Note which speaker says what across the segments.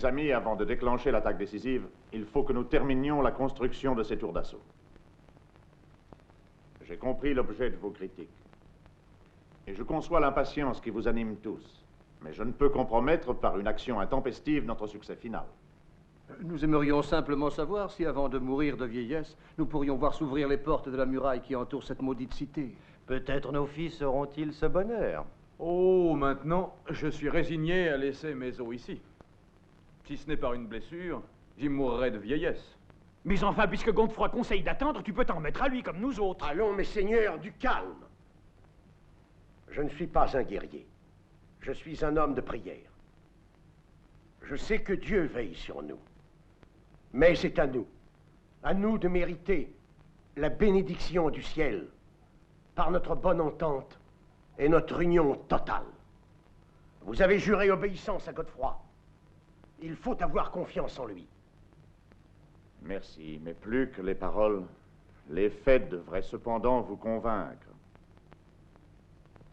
Speaker 1: amis, avant de déclencher l'attaque décisive, il faut que nous terminions la construction de ces tours d'assaut. J'ai compris l'objet de vos critiques. Et je conçois l'impatience qui vous anime tous. Mais je ne peux compromettre par une action intempestive notre succès final.
Speaker 2: Nous aimerions simplement savoir si, avant de mourir de vieillesse, nous pourrions voir s'ouvrir les portes de la muraille qui entoure cette maudite cité.
Speaker 3: Peut-être nos fils auront-ils ce bonheur.
Speaker 4: Oh, maintenant, je suis résigné à laisser mes os ici. Si ce n'est par une blessure, j'y mourrai de vieillesse.
Speaker 5: Mais enfin, puisque Godefroy conseille d'attendre, tu peux t'en remettre à lui comme nous autres.
Speaker 6: Allons, mes seigneurs, du calme. Je ne suis pas un guerrier. Je suis un homme de prière. Je sais que Dieu veille sur nous. Mais c'est à nous de mériter la bénédiction du ciel par notre bonne entente et notre union totale. Vous avez juré obéissance à Godefroy. Il faut avoir confiance en lui.
Speaker 1: Merci, mais plus que les paroles, les faits devraient cependant vous convaincre.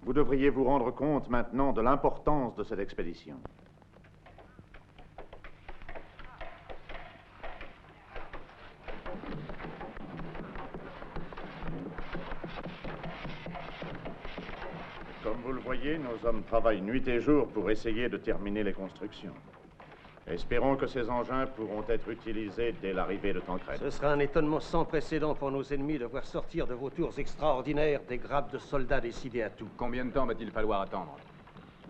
Speaker 1: Vous devriez vous rendre compte maintenant de l'importance de cette expédition. Comme vous le voyez, nos hommes travaillent nuit et jour pour essayer de terminer les constructions. Espérons que ces engins pourront être utilisés dès l'arrivée de Tancred.
Speaker 2: Ce sera un étonnement sans précédent pour nos ennemis de voir sortir de vos tours extraordinaires des grappes de soldats décidés à tout.
Speaker 4: Combien de temps va-t-il falloir attendre?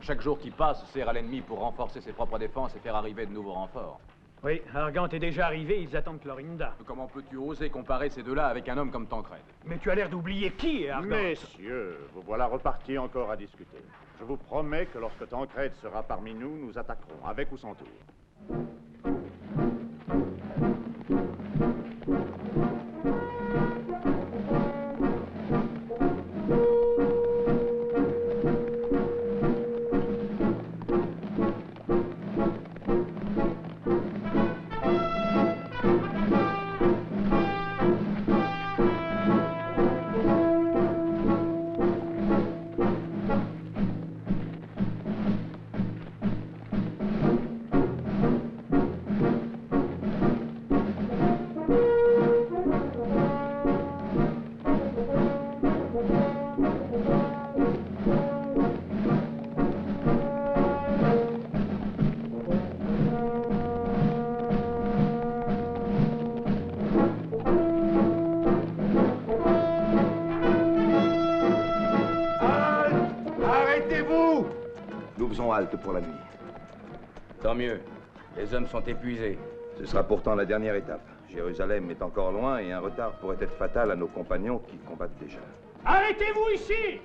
Speaker 4: Chaque jour qui passe sert à l'ennemi pour renforcer ses propres défenses et faire arriver de nouveaux renforts.
Speaker 5: Oui, Argante est déjà arrivé, ils attendent Clorinda.
Speaker 4: Comment peux-tu oser comparer ces deux-là avec un homme comme Tancred?
Speaker 5: Mais tu as l'air d'oublier qui est Argante.
Speaker 1: Messieurs, vous voilà repartis encore à discuter. Je vous promets que lorsque Tancred sera parmi nous, nous attaquerons, avec ou sans tour.
Speaker 7: Halte pour la nuit.
Speaker 8: Tant mieux. Les hommes sont épuisés.
Speaker 7: Ce sera pourtant la dernière étape. Jérusalem est encore loin et un retard pourrait être fatal à nos compagnons qui combattent déjà.
Speaker 5: Arrêtez-vous ici!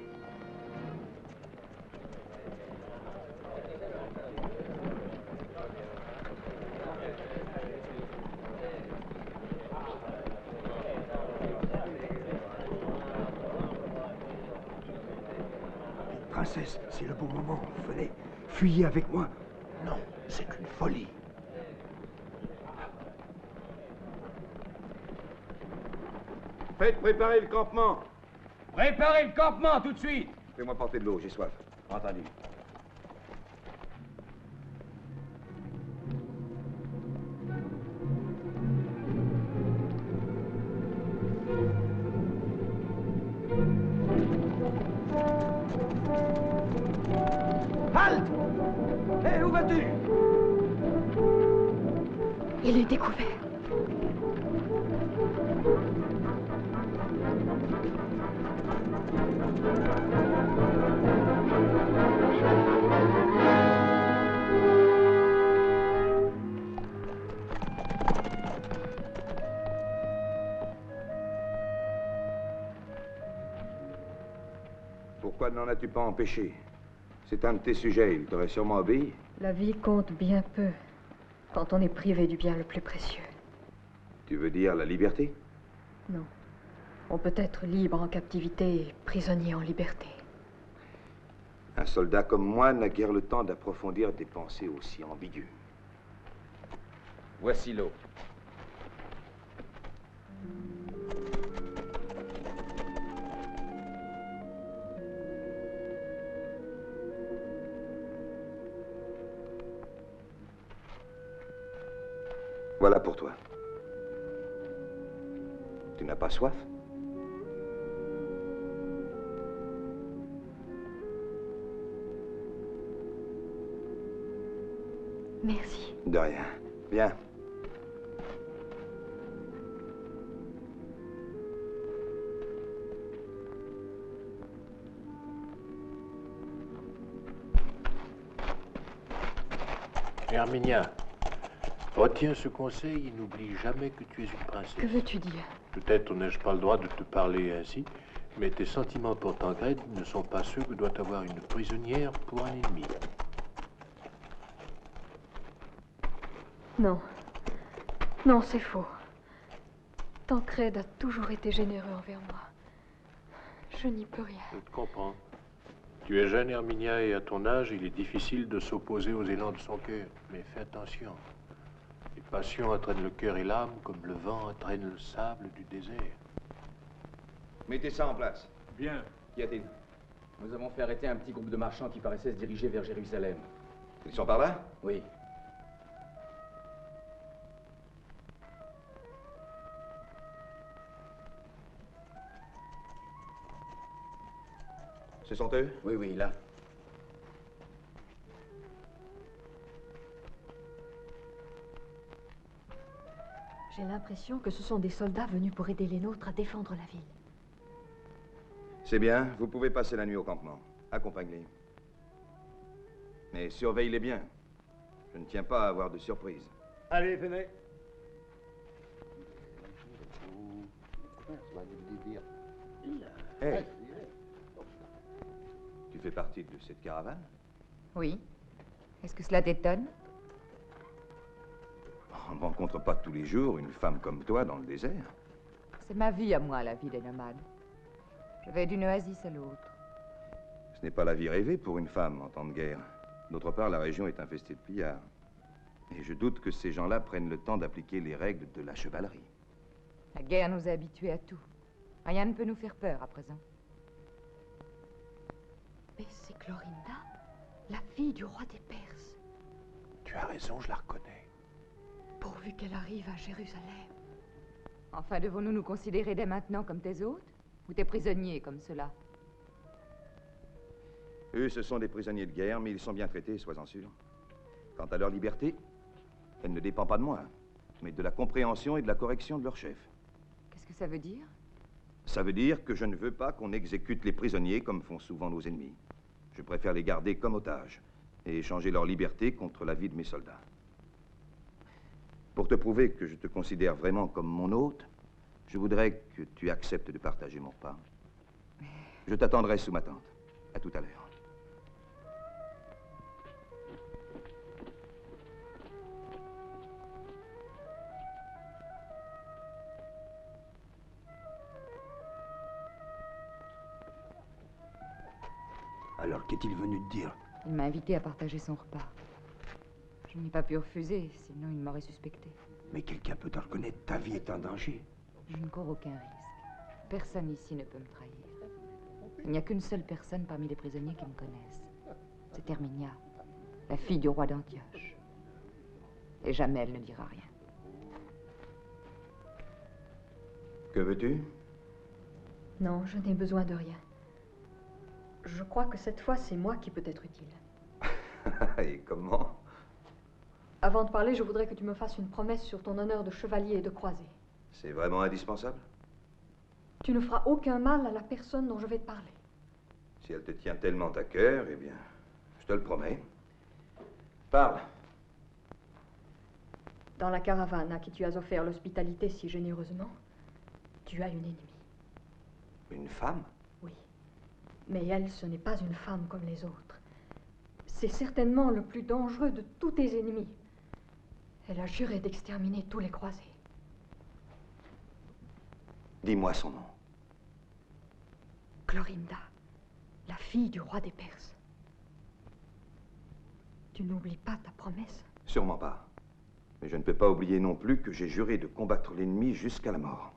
Speaker 6: Princesse, c'est le bon moment. Venez, fuyez avec moi. Non, c'est une folie.
Speaker 7: Faites préparer le campement.
Speaker 8: Préparez le campement tout de suite.
Speaker 7: Fais-moi porter de l'eau, j'ai soif.
Speaker 8: Entendu.
Speaker 6: Halte! Hé, où vas-tu?
Speaker 9: Il est découvert.
Speaker 7: Pourquoi n'en as-tu pas empêché? C'est un de tes sujets, il t'aurait sûrement obéi.
Speaker 9: La vie compte bien peu quand on est privé du bien le plus précieux.
Speaker 7: Tu veux dire la liberté?
Speaker 9: Non. On peut être libre en captivité et prisonnier en liberté.
Speaker 7: Un soldat comme moi n'a guère le temps d'approfondir des pensées aussi ambiguës.
Speaker 8: Voici l'eau.
Speaker 7: Voilà pour toi. Tu n'as pas soif?
Speaker 9: Merci.
Speaker 7: De rien. Viens.
Speaker 10: Herminia, retiens ce conseil et n'oublie jamais que tu es une princesse.
Speaker 9: Que veux-tu dire?
Speaker 10: Peut-être n'ai-je pas le droit de te parler ainsi, mais tes sentiments pour Tancred ne sont pas ceux que doit avoir une prisonnière pour un ennemi.
Speaker 9: Non. Non, c'est faux. Tancred a toujours été généreux envers moi. Je n'y peux rien.
Speaker 10: Je te comprends. Tu es jeune, Herminia, et à ton âge, il est difficile de s'opposer aux élans de son cœur. Mais fais attention. Les passions entraînent le cœur et l'âme comme le vent entraîne le sable du désert.
Speaker 7: Mettez ça en place.
Speaker 8: Bien.
Speaker 7: Qu'y a-t-il?
Speaker 8: Nous avons fait arrêter un petit groupe de marchands qui paraissaient se diriger vers Jérusalem.
Speaker 7: Ils sont par là?
Speaker 8: Oui.
Speaker 7: Ce sont eux?
Speaker 8: Oui, oui, là.
Speaker 9: J'ai l'impression que ce sont des soldats venus pour aider les nôtres à défendre la ville.
Speaker 7: C'est bien, vous pouvez passer la nuit au campement. Accompagne-les. Mais surveille-les bien. Je ne tiens pas à avoir de surprise.
Speaker 6: Allez, venez.
Speaker 7: Hey. Tu fais partie de cette caravane?
Speaker 11: Oui. Est-ce que cela t'étonne?
Speaker 7: On ne rencontre pas tous les jours une femme comme toi dans le désert.
Speaker 11: C'est ma vie à moi, la vie des nomades. Je vais d'une oasis à l'autre.
Speaker 7: Ce n'est pas la vie rêvée pour une femme en temps de guerre. D'autre part, la région est infestée de pillards. Et je doute que ces gens-là prennent le temps d'appliquer les règles de la chevalerie.
Speaker 11: La guerre nous a habitués à tout. Rien ne peut nous faire peur à présent.
Speaker 9: Mais c'est Clorinda, la fille du roi des Perses.
Speaker 10: Tu as raison, je la reconnais.
Speaker 9: Pourvu qu'elle arrive à Jérusalem.
Speaker 11: Enfin, devons-nous nous considérer dès maintenant comme tes hôtes? Ou tes prisonniers comme ceux-là?
Speaker 7: Eux, ce sont des prisonniers de guerre, mais ils sont bien traités, sois-en sûr. Quant à leur liberté, elle ne dépend pas de moi, mais de la compréhension et de la correction de leur chef.
Speaker 11: Qu'est-ce que ça veut dire?
Speaker 7: Ça veut dire que je ne veux pas qu'on exécute les prisonniers comme font souvent nos ennemis. Je préfère les garder comme otages et échanger leur liberté contre la vie de mes soldats. Pour te prouver que je te considère vraiment comme mon hôte, je voudrais que tu acceptes de partager mon repas. Je t'attendrai sous ma tente. À tout à l'heure.
Speaker 12: Alors, qu'est-il venu te dire?
Speaker 11: Il m'a invité à partager son repas. Je n'ai pas pu refuser, sinon il m'aurait suspecté.
Speaker 12: Mais quelqu'un peut te reconnaître, ta vie est en danger.
Speaker 11: Je ne cours aucun risque. Personne ici ne peut me trahir. Il n'y a qu'une seule personne parmi les prisonniers qui me connaissent. C'est Herminia, la fille du roi d'Antioche. Et jamais elle ne dira rien.
Speaker 7: Que veux-tu?
Speaker 9: Non, je n'ai besoin de rien. Je crois que cette fois, c'est moi qui peux être utile.
Speaker 7: Et comment?
Speaker 9: Avant de parler, je voudrais que tu me fasses une promesse sur ton honneur de chevalier et de croisé.
Speaker 7: C'est vraiment indispensable?
Speaker 9: Tu ne feras aucun mal à la personne dont je vais te parler.
Speaker 7: Si elle te tient tellement à cœur, eh bien, je te le promets. Parle.
Speaker 9: Dans la caravane à qui tu as offert l'hospitalité si généreusement, tu as une ennemie.
Speaker 7: Une femme?
Speaker 9: Oui. Mais elle, ce n'est pas une femme comme les autres. C'est certainement le plus dangereux de tous tes ennemis. Elle a juré d'exterminer tous les croisés.
Speaker 7: Dis-moi son nom.
Speaker 9: Clorinda, la fille du roi des Perses. Tu n'oublies pas ta promesse?
Speaker 7: Sûrement pas. Mais je ne peux pas oublier non plus que j'ai juré de combattre l'ennemi jusqu'à la mort.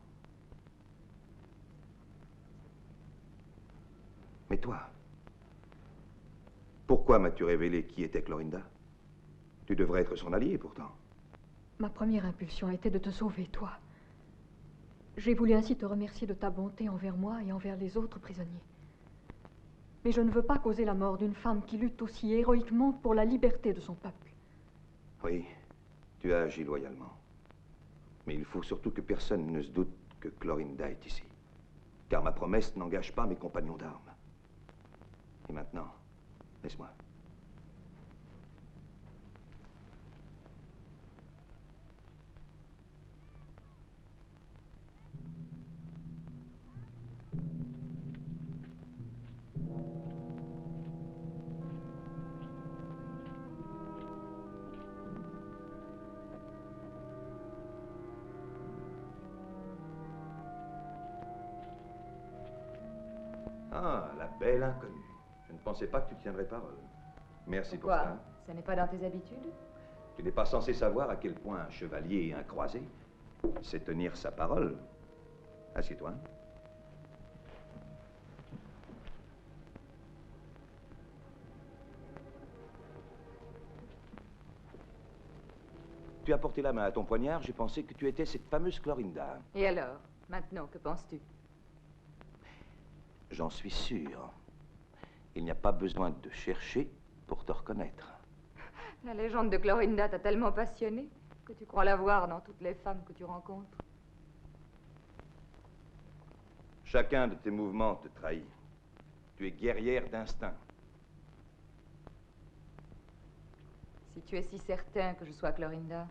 Speaker 7: Mais toi, pourquoi m'as-tu révélé qui était Clorinda? Tu devrais être son allié, pourtant.
Speaker 9: Ma première impulsion était de te sauver, toi. J'ai voulu ainsi te remercier de ta bonté envers moi et envers les autres prisonniers. Mais je ne veux pas causer la mort d'une femme qui lutte aussi héroïquement pour la liberté de son peuple.
Speaker 7: Oui, tu as agi loyalement. Mais il faut surtout que personne ne se doute que Clorinda est ici. Car ma promesse n'engage pas mes compagnons d'armes. Et maintenant, laisse-moi. Ah, la belle inconnue. Je ne pensais pas que tu tiendrais parole. Merci pour
Speaker 11: Pourquoi?
Speaker 7: cela.
Speaker 11: Ça n'est pas dans tes habitudes?
Speaker 7: Tu n'es pas censé savoir à quel point un chevalier et un croisé sait tenir sa parole. Assieds-toi. Tu as porté la main à ton poignard, j'ai pensé que tu étais cette fameuse Clorinda.
Speaker 11: Et alors? Maintenant, que penses-tu?
Speaker 7: J'en suis sûr. Il n'y a pas besoin de chercher pour te reconnaître.
Speaker 11: La légende de Clorinda t'a tellement passionné que tu crois la voir dans toutes les femmes que tu rencontres.
Speaker 7: Chacun de tes mouvements te trahit. Tu es guerrière d'instinct.
Speaker 11: Si tu es si certain que je sois Clorinda,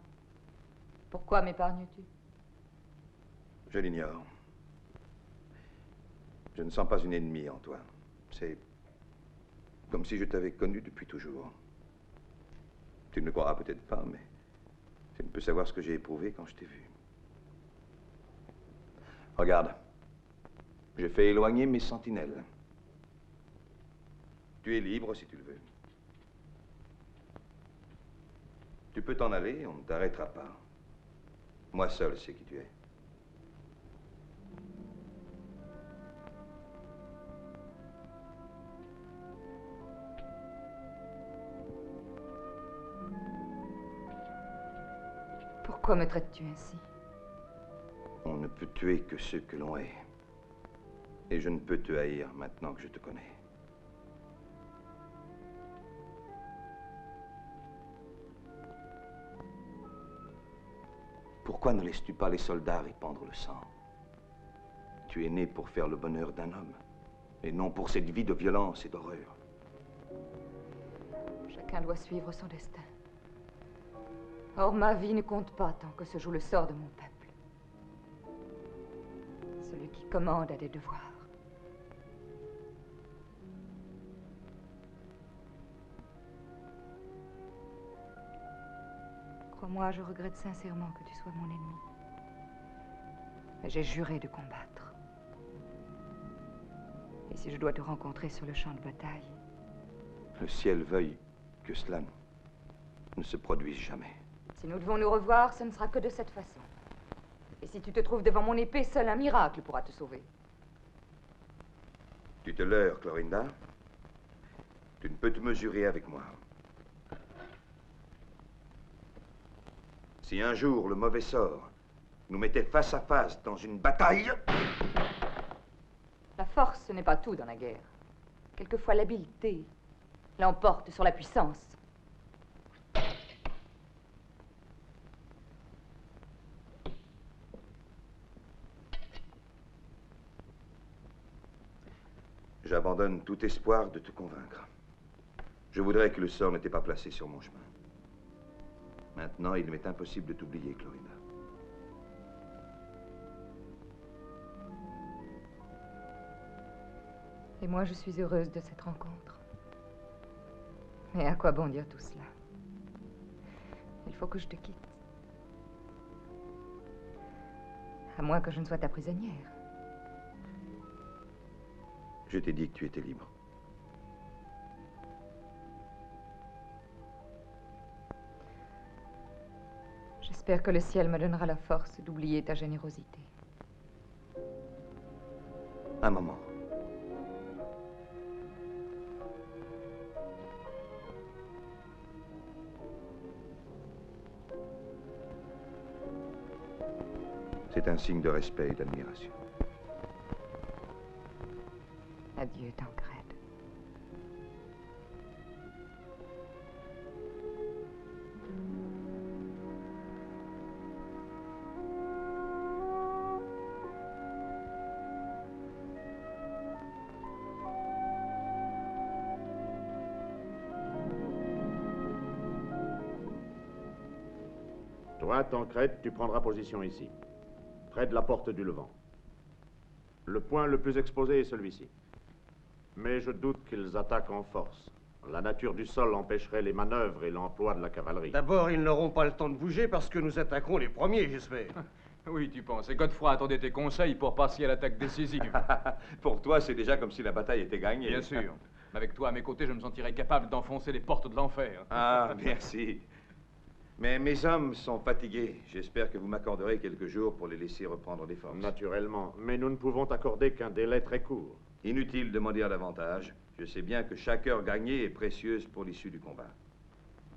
Speaker 11: pourquoi m'épargnes-tu?
Speaker 7: Je l'ignore. Je ne sens pas une ennemie en toi. C'est comme si je t'avais connu depuis toujours. Tu ne le croiras peut-être pas, mais tu ne peux savoir ce que j'ai éprouvé quand je t'ai vu. Regarde, je fais éloigner mes sentinelles. Tu es libre si tu le veux. Tu peux t'en aller, on ne t'arrêtera pas. Moi seul sais qui tu es.
Speaker 11: Pourquoi me traites-tu ainsi?
Speaker 7: On ne peut tuer que ceux que l'on hait. Et je ne peux te haïr maintenant que je te connais. Pourquoi ne laisses-tu pas les soldats répandre le sang? Tu es né pour faire le bonheur d'un homme, et non pour cette vie de violence et d'horreur.
Speaker 11: Chacun doit suivre son destin. Or, ma vie ne compte pas tant que se joue le sort de mon peuple. Celui qui commande a des devoirs. Crois-moi, je regrette sincèrement que tu sois mon ennemi. Mais j'ai juré de combattre. Et si je dois te rencontrer sur le champ de bataille...
Speaker 7: Le ciel veuille que cela ne se produise jamais.
Speaker 11: Si nous devons nous revoir, ce ne sera que de cette façon. Et si tu te trouves devant mon épée, seul un miracle pourra te sauver.
Speaker 7: Tu te leurres, Clorinda. Tu ne peux te mesurer avec moi. Si un jour le mauvais sort nous mettait face à face dans une bataille...
Speaker 11: La force, ce n'est pas tout dans la guerre. Quelquefois, l'habileté l'emporte sur la puissance.
Speaker 7: J'abandonne tout espoir de te convaincre. Je voudrais que le sort n'était pas placé sur mon chemin. Maintenant, il m'est impossible de t'oublier, Clorinda.
Speaker 11: Et moi, je suis heureuse de cette rencontre. Mais à quoi bon dire tout cela? Il faut que je te quitte. À moins que je ne sois ta prisonnière.
Speaker 7: Je t'ai dit que tu étais libre.
Speaker 11: J'espère que le ciel me donnera la force d'oublier ta générosité.
Speaker 7: Un moment. C'est un signe de respect et d'admiration.
Speaker 11: Adieu, Tancred.
Speaker 1: Toi, Tancred, tu prendras position ici, près de la porte du Levant. Le point le plus exposé est celui-ci. Mais je doute qu'ils attaquent en force. La nature du sol empêcherait les manœuvres et l'emploi de la cavalerie.
Speaker 6: D'abord, ils n'auront pas le temps de bouger parce que nous attaquerons les premiers, j'espère.
Speaker 4: Oui, tu penses. Et Godefroy attendait tes conseils pour passer à l'attaque décisive.
Speaker 7: Pour toi, c'est déjà comme si la bataille était gagnée.
Speaker 4: Bien sûr. Avec toi à mes côtés, je me sentirais capable d'enfoncer les portes de l'enfer.
Speaker 7: Ah, merci. Mais mes hommes sont fatigués. J'espère que vous m'accorderez quelques jours pour les laisser reprendre des forces.
Speaker 1: Naturellement, mais nous ne pouvons accorder qu'un délai très court.
Speaker 7: Inutile de m'en dire davantage. Je sais bien que chaque heure gagnée est précieuse pour l'issue du combat.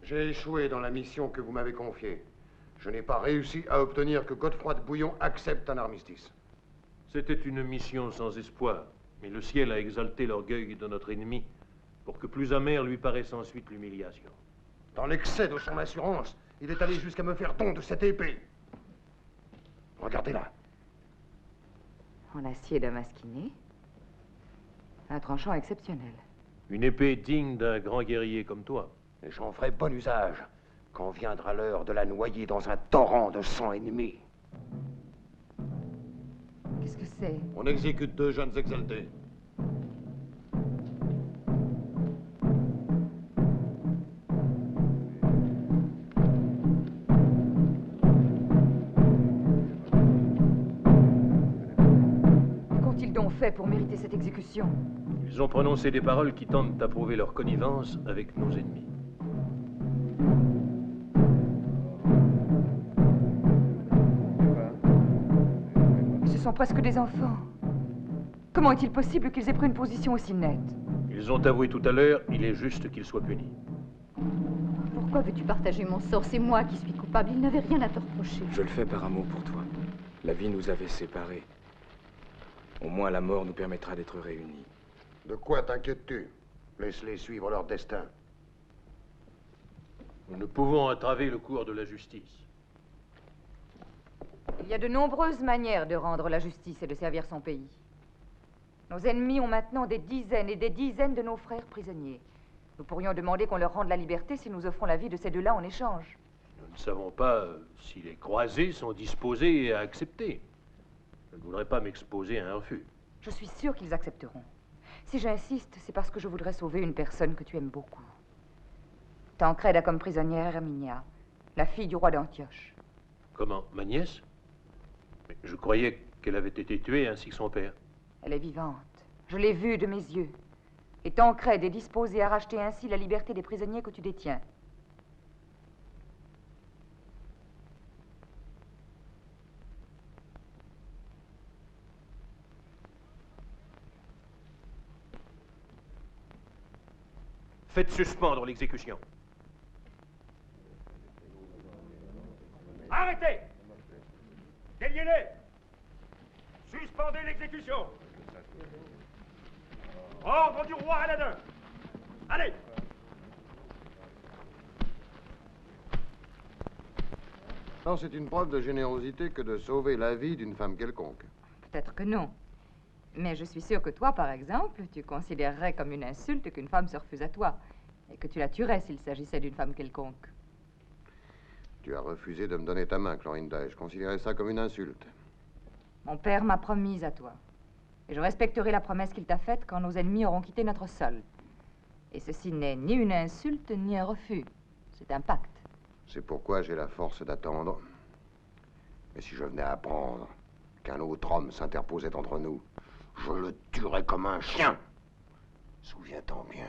Speaker 6: J'ai échoué dans la mission que vous m'avez confiée. Je n'ai pas réussi à obtenir que Godefroy de Bouillon accepte un armistice.
Speaker 10: C'était une mission sans espoir, mais le ciel a exalté l'orgueil de notre ennemi pour que plus amère lui paraisse ensuite l'humiliation.
Speaker 6: Dans l'excès de son assurance, il est allé jusqu'à me faire don de cette épée. Regardez-la.
Speaker 11: En acier damasquiné. Un tranchant exceptionnel.
Speaker 10: Une épée digne d'un grand guerrier comme toi.
Speaker 6: Et j'en ferai bon usage quand viendra l'heure de la noyer dans un torrent de sang ennemi.
Speaker 11: Qu'est-ce que c'est?
Speaker 10: On exécute 2 jeunes exaltés.
Speaker 11: Qu'ont-ils donc fait pour mériter cette exécution?
Speaker 10: Ils ont prononcé des paroles qui tentent d'approuver leur connivence avec nos ennemis.
Speaker 11: Ce sont presque des enfants. Comment est-il possible qu'ils aient pris une position aussi nette?
Speaker 10: Ils ont avoué tout à l'heure, il est juste qu'ils soient punis.
Speaker 9: Pourquoi veux-tu partager mon sort? C'est moi qui suis coupable. Il n'avait rien à te reprocher.
Speaker 8: Je le fais par amour pour toi. La vie nous avait séparés. Au moins la mort nous permettra d'être réunis.
Speaker 6: De quoi t'inquiètes-tu? Laisse-les suivre leur destin.
Speaker 10: Nous ne pouvons entraver le cours de la justice.
Speaker 11: Il y a de nombreuses manières de rendre la justice et de servir son pays. Nos ennemis ont maintenant des dizaines et des dizaines de nos frères prisonniers. Nous pourrions demander qu'on leur rende la liberté si nous offrons la vie de ces deux-là en échange.
Speaker 10: Nous ne savons pas si les croisés sont disposés à accepter. Je ne voudrais pas m'exposer à un refus.
Speaker 11: Je suis sûre qu'ils accepteront. Si j'insiste, c'est parce que je voudrais sauver une personne que tu aimes beaucoup. Tancred a comme prisonnière Herminia, la fille du roi d'Antioche.
Speaker 10: Comment? Ma nièce? Mais je croyais qu'elle avait été tuée ainsi que son père.
Speaker 11: Elle est vivante. Je l'ai vue de mes yeux. Et Tancred est disposé à racheter ainsi la liberté des prisonniers que tu détiens.
Speaker 10: Faites suspendre l'exécution.
Speaker 5: Arrêtez! Déliez-les! Suspendez l'exécution! Ordre du roi Aladin! Allez!
Speaker 6: Non, c'est une preuve de générosité que de sauver la vie d'une femme quelconque.
Speaker 11: Peut-être que non. Mais je suis sûre que toi, par exemple, tu considérerais comme une insulte qu'une femme se refuse à toi. Et que tu la tuerais s'il s'agissait d'une femme quelconque.
Speaker 6: Tu as refusé de me donner ta main, Clorinda, et je considérais ça comme une insulte.
Speaker 11: Mon père m'a promise à toi. Et je respecterai la promesse qu'il t'a faite quand nos ennemis auront quitté notre sol. Et ceci n'est ni une insulte, ni un refus. C'est un pacte.
Speaker 6: C'est pourquoi j'ai la force d'attendre. Mais si je venais à apprendre qu'un autre homme s'interposait entre nous, je le tuerais comme un chien. Souviens-t'en bien.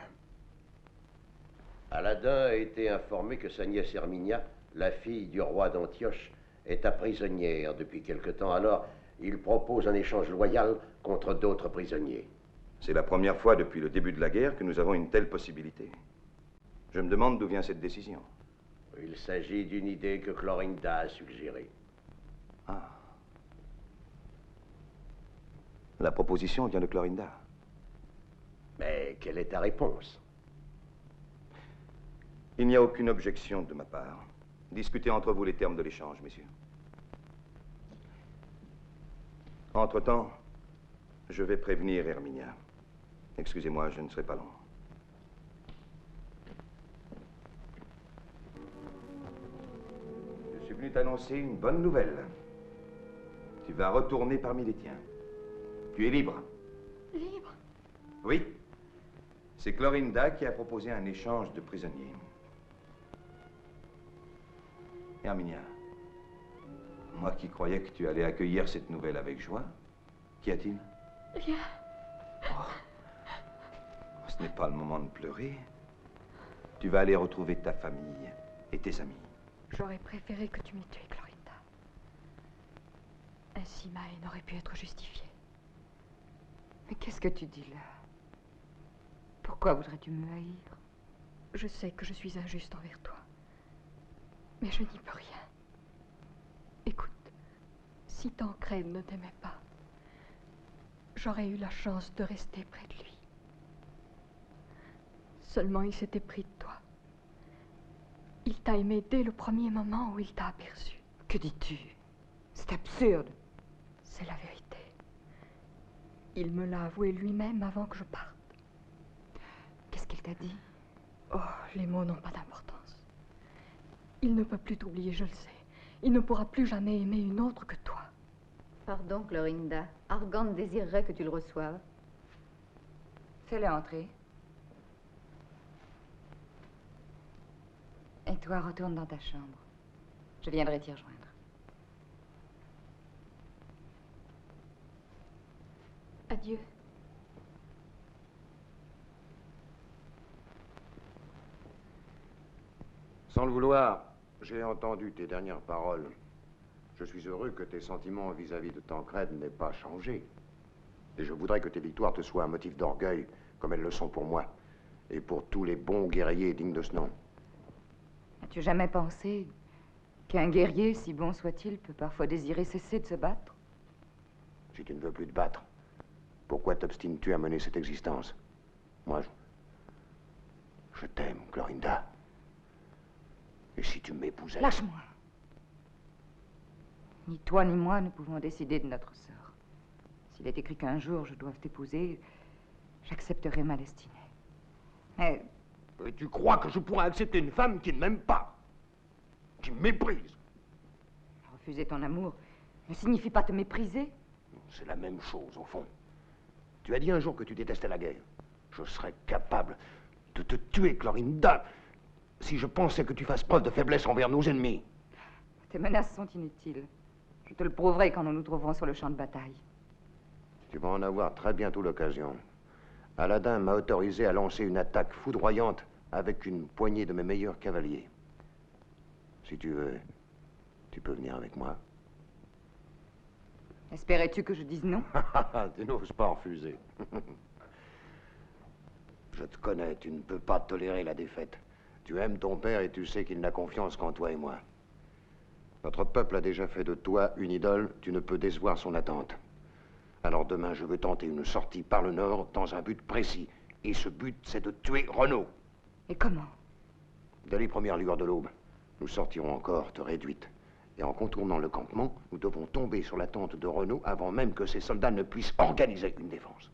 Speaker 13: Aladin a été informé que sa nièce Herminia, la fille du roi d'Antioche, est ta prisonnière depuis quelque temps. Alors, il propose un échange loyal contre d'autres prisonniers.
Speaker 7: C'est la première fois depuis le début de la guerre que nous avons une telle possibilité. Je me demande d'où vient cette décision.
Speaker 13: Il s'agit d'une idée que Clorinda a suggérée.
Speaker 7: Ah. La proposition vient de Clorinda.
Speaker 6: Mais quelle est ta réponse?
Speaker 7: Il n'y a aucune objection de ma part. Discutez entre vous les termes de l'échange, messieurs. Entre-temps, je vais prévenir Herminia. Excusez-moi, je ne serai pas long. Je suis venu t'annoncer une bonne nouvelle. Tu vas retourner parmi les tiens. Tu es libre.
Speaker 9: Libre?
Speaker 7: Oui. C'est Clorinda qui a proposé un échange de prisonniers. Herminia, moi qui croyais que tu allais accueillir cette nouvelle avec joie, qu'y a-t-il?
Speaker 9: Rien.
Speaker 7: Oh. Ce n'est pas le moment de pleurer. Tu vas aller retrouver ta famille et tes amis.
Speaker 9: J'aurais préféré que tu m'aies tué, Clorinda. Ainsi, ma haine aurait pu être justifiée.
Speaker 11: Mais qu'est-ce que tu dis là? Pourquoi voudrais-tu me haïr?
Speaker 9: Je sais que je suis injuste envers toi. Mais je n'y peux rien. Écoute, si Tancrède ne t'aimait pas, j'aurais eu la chance de rester près de lui. Seulement il s'était pris de toi. Il t'a aimé dès le premier moment où il t'a aperçu.
Speaker 11: Que dis-tu? C'est absurde.
Speaker 9: C'est la vérité. Il me l'a avoué lui-même avant que je parte.
Speaker 11: Qu'est-ce qu'il t'a dit?
Speaker 9: Oh, les mots n'ont pas d'importance. Il ne peut plus t'oublier, je le sais. Il ne pourra plus jamais aimer une autre que toi.
Speaker 14: Pardon, Clorinda. Argante désirerait que tu le reçoives.
Speaker 11: Fais-le entrer. Et toi, retourne dans ta chambre. Je viendrai t'y rejoindre.
Speaker 9: Adieu.
Speaker 6: Sans le vouloir, j'ai entendu tes dernières paroles. Je suis heureux que tes sentiments vis-à-vis de Tancrède n'aient pas changé. Et je voudrais que tes victoires te soient un motif d'orgueil, comme elles le sont pour moi, et pour tous les bons guerriers dignes de ce nom.
Speaker 11: As-tu jamais pensé qu'un guerrier, si bon soit-il, peut parfois désirer cesser de se battre?
Speaker 6: Si tu ne veux plus te battre, pourquoi t'obstines-tu à mener cette existence? Moi, je t'aime, Clorinda. Et si tu m'épousais...
Speaker 11: Lâche-moi. Ni toi ni moi ne pouvons décider de notre sort. S'il est écrit qu'un jour je dois t'épouser, j'accepterai ma destinée. Mais
Speaker 6: tu crois que je pourrais accepter une femme qui ne m'aime pas, qui me méprise?
Speaker 11: refuser ton amour ne signifie pas te mépriser.
Speaker 6: C'est la même chose, au fond. Tu as dit un jour que tu détestais la guerre. Je serais capable de te tuer, Clorinda, si je pensais que tu fasses preuve de faiblesse envers nos ennemis.
Speaker 11: Tes menaces sont inutiles. Je te le prouverai quand nous nous trouverons sur le champ de bataille.
Speaker 6: Tu vas en avoir très bientôt l'occasion. Aladin m'a autorisé à lancer une attaque foudroyante avec une poignée de mes meilleurs cavaliers. Si tu veux, tu peux venir avec moi.
Speaker 11: Espérais-tu que je dise non?
Speaker 6: Tu n'oses pas refuser. Je te connais, tu ne peux pas tolérer la défaite. Tu aimes ton père et tu sais qu'il n'a confiance qu'en toi et moi. Notre peuple a déjà fait de toi une idole, tu ne peux décevoir son attente. Alors demain, je veux tenter une sortie par le nord dans un but précis. Et ce but, c'est de tuer Renaud.
Speaker 11: Et comment?
Speaker 6: Dès les premières lueurs de l'aube, nous sortirons en cohorte réduite. Et en contournant le campement, nous devons tomber sur la tente de Renaud avant même que ses soldats ne puissent organiser une défense.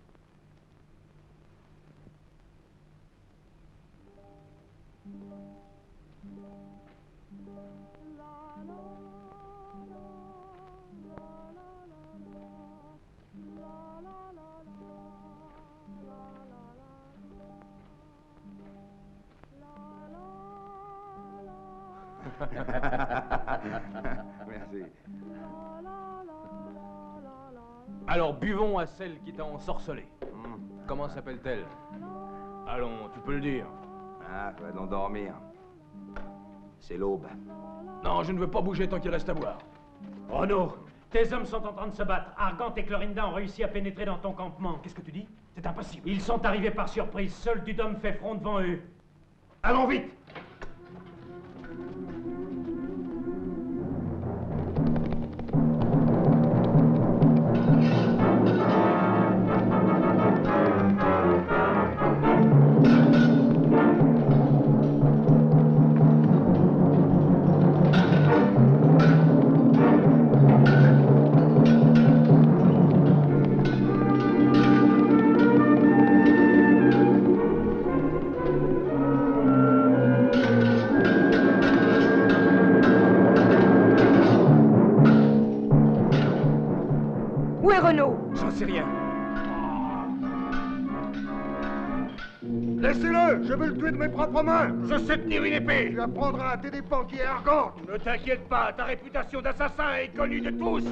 Speaker 7: Merci.
Speaker 4: Alors buvons à celle qui t'a ensorcelé. Comment s'appelle-t-elle? Allons, tu peux le dire.
Speaker 7: Ah, va donc dormir. C'est l'aube.
Speaker 4: Non, je ne veux pas bouger tant qu'il reste à boire.
Speaker 5: Renaud, tes hommes sont en train de se battre. Argante et Clorinda ont réussi à pénétrer dans ton campement. Qu'est-ce que tu dis? C'est impossible. Ils sont arrivés par surprise. Seul Dudhomme fait front devant eux.
Speaker 6: Allons vite!
Speaker 11: Renaud?
Speaker 8: J'en sais rien.
Speaker 6: Laissez-le! Je veux le tuer de mes propres mains! Je sais tenir une épée! Tu apprendras à tes dépens qui est Argante!
Speaker 5: Ne t'inquiète pas, ta réputation d'assassin est connue de tous.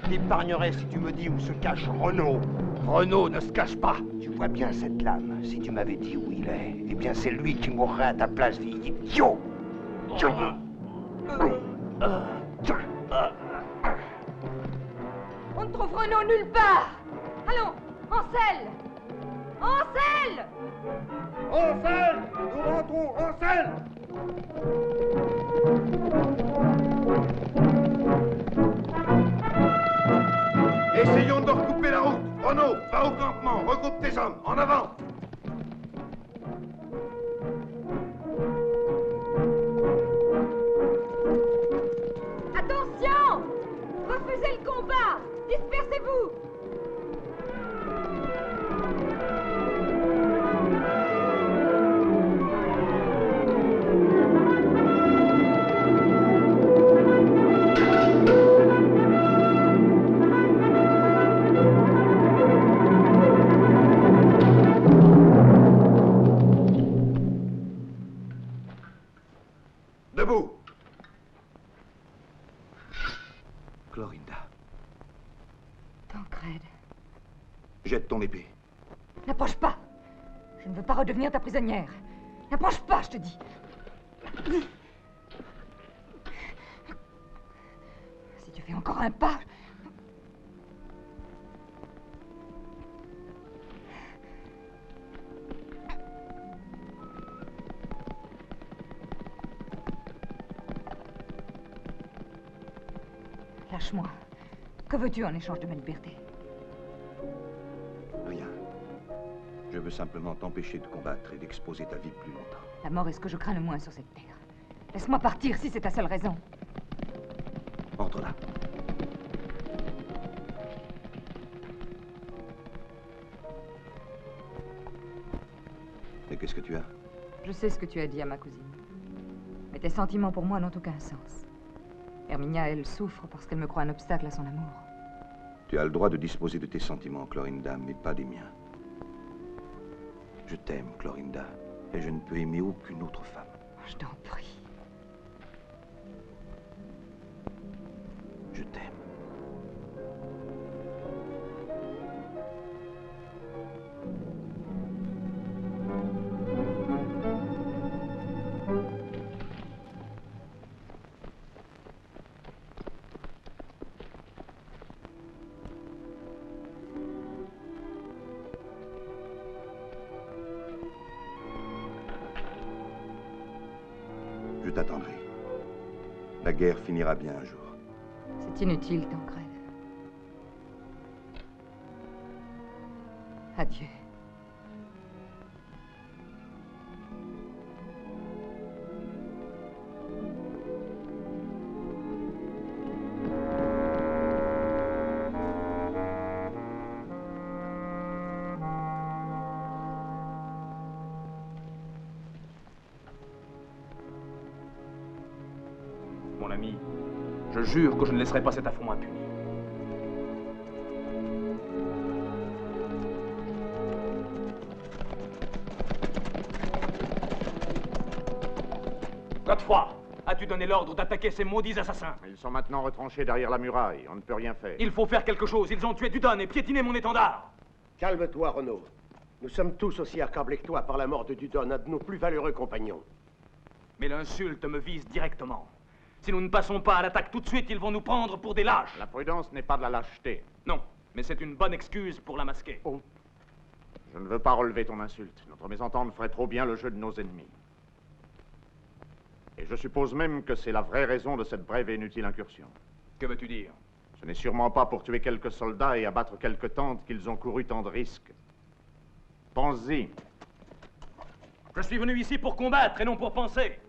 Speaker 6: Je t'épargnerai si tu me dis où se cache Renaud. Renaud ne se cache pas. Tu vois bien cette lame. Si tu m'avais dit où il est, eh bien c'est lui qui mourrait à ta place, vieil idiot.
Speaker 11: On ne trouve Renaud nulle part. Allons, Ancel! Ancel!
Speaker 6: Ancel! Nous rentrons, Ancel!
Speaker 7: Essayons de recouper la route. Renaud, va au campement, regroupe tes hommes, en avant.
Speaker 11: Attention! Refusez le combat! Dispersez-vous!
Speaker 7: Debout.
Speaker 12: Clorinda,
Speaker 11: Tancrède,
Speaker 7: Jette ton épée.
Speaker 11: n'approche pas! Je ne veux pas redevenir ta prisonnière. N'approche pas, je te dis. Si tu fais encore un pas... Lâche-moi. Que veux-tu en échange de ma liberté?
Speaker 7: Rien. Je veux simplement t'empêcher de combattre et d'exposer ta vie plus longtemps.
Speaker 11: La mort est ce que je crains le moins sur cette terre. Laisse-moi partir si c'est ta seule raison.
Speaker 7: Entre là. Et qu'est-ce que tu as?
Speaker 11: Je sais ce que tu as dit à ma cousine. Mais tes sentiments pour moi n'ont aucun sens. Herminia, elle souffre parce qu'elle me croit un obstacle à son amour.
Speaker 7: Tu as le droit de disposer de tes sentiments, Clorinda, mais pas des miens. Je t'aime, Clorinda, et je ne peux aimer aucune autre femme.
Speaker 11: Je t'en prie.
Speaker 7: Je t'aime. Je t'attendrai. La guerre finira bien un jour.
Speaker 11: C'est inutile, Tancrède. Adieu.
Speaker 8: Mon ami, je jure que je ne laisserai pas cet affront impuni. Godefroy, as-tu donné l'ordre d'attaquer ces maudits assassins?
Speaker 1: Ils sont maintenant retranchés derrière la muraille. On ne peut rien faire.
Speaker 8: Il faut faire quelque chose. Ils ont tué Dudon et piétiné mon étendard.
Speaker 6: Calme-toi, Renaud. Nous sommes tous aussi accablés que toi par la mort de Dudon, un de nos plus valeureux compagnons.
Speaker 8: Mais l'insulte me vise directement. Si nous ne passons pas à l'attaque tout de suite, ils vont nous prendre pour des lâches.
Speaker 1: La prudence n'est pas de la lâcheté.
Speaker 8: Non, mais c'est une bonne excuse pour la masquer.
Speaker 1: Oh. Je ne veux pas relever ton insulte. Notre mésentente ferait trop bien le jeu de nos ennemis. Et je suppose même que c'est la vraie raison de cette brève et inutile incursion.
Speaker 8: Que veux-tu dire?
Speaker 1: Ce n'est sûrement pas pour tuer quelques soldats et abattre quelques tentes qu'ils ont couru tant de risques. Pense-y.
Speaker 8: Je suis venu ici pour combattre et non pour penser.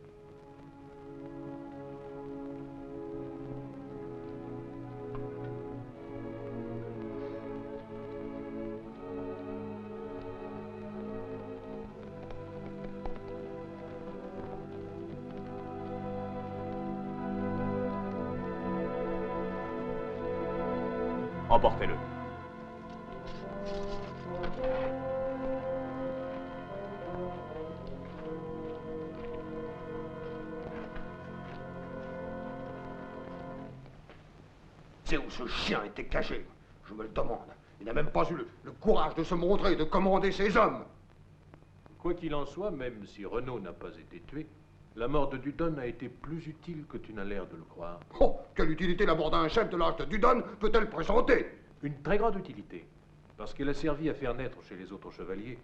Speaker 4: Emportez-le.
Speaker 6: C'est où ce chien était caché? Je me le demande. Il n'a même pas eu le courage de se montrer, de commander ses hommes.
Speaker 10: Quoi qu'il en soit, même si Renaud n'a pas été tué, la mort de Dudon a été plus utile que tu n'as l'air de le croire.
Speaker 6: Oh, quelle utilité la mort d'un chef de l'âge de Dudon peut-elle présenter?
Speaker 10: Une très grande utilité, parce qu'elle a servi à faire naître chez les autres chevaliers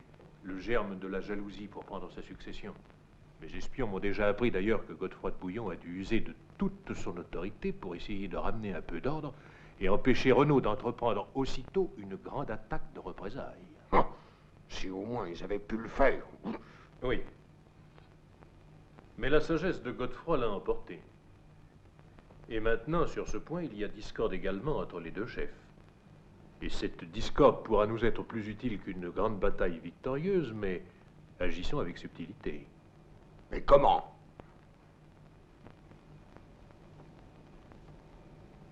Speaker 10: le germe de la jalousie pour prendre sa succession. Mes espions m'ont déjà appris d'ailleurs que Godefroy de Bouillon a dû user de toute son autorité pour essayer de ramener un peu d'ordre et empêcher Renaud d'entreprendre aussitôt une grande attaque de représailles.
Speaker 6: Ah, si au moins ils avaient pu le faire.
Speaker 10: Oui. Mais la sagesse de Godefroy l'a emporté. Et maintenant, sur ce point, il y a discorde également entre les deux chefs. Et cette discorde pourra nous être plus utile qu'une grande bataille victorieuse, mais agissons avec subtilité.
Speaker 6: Mais comment?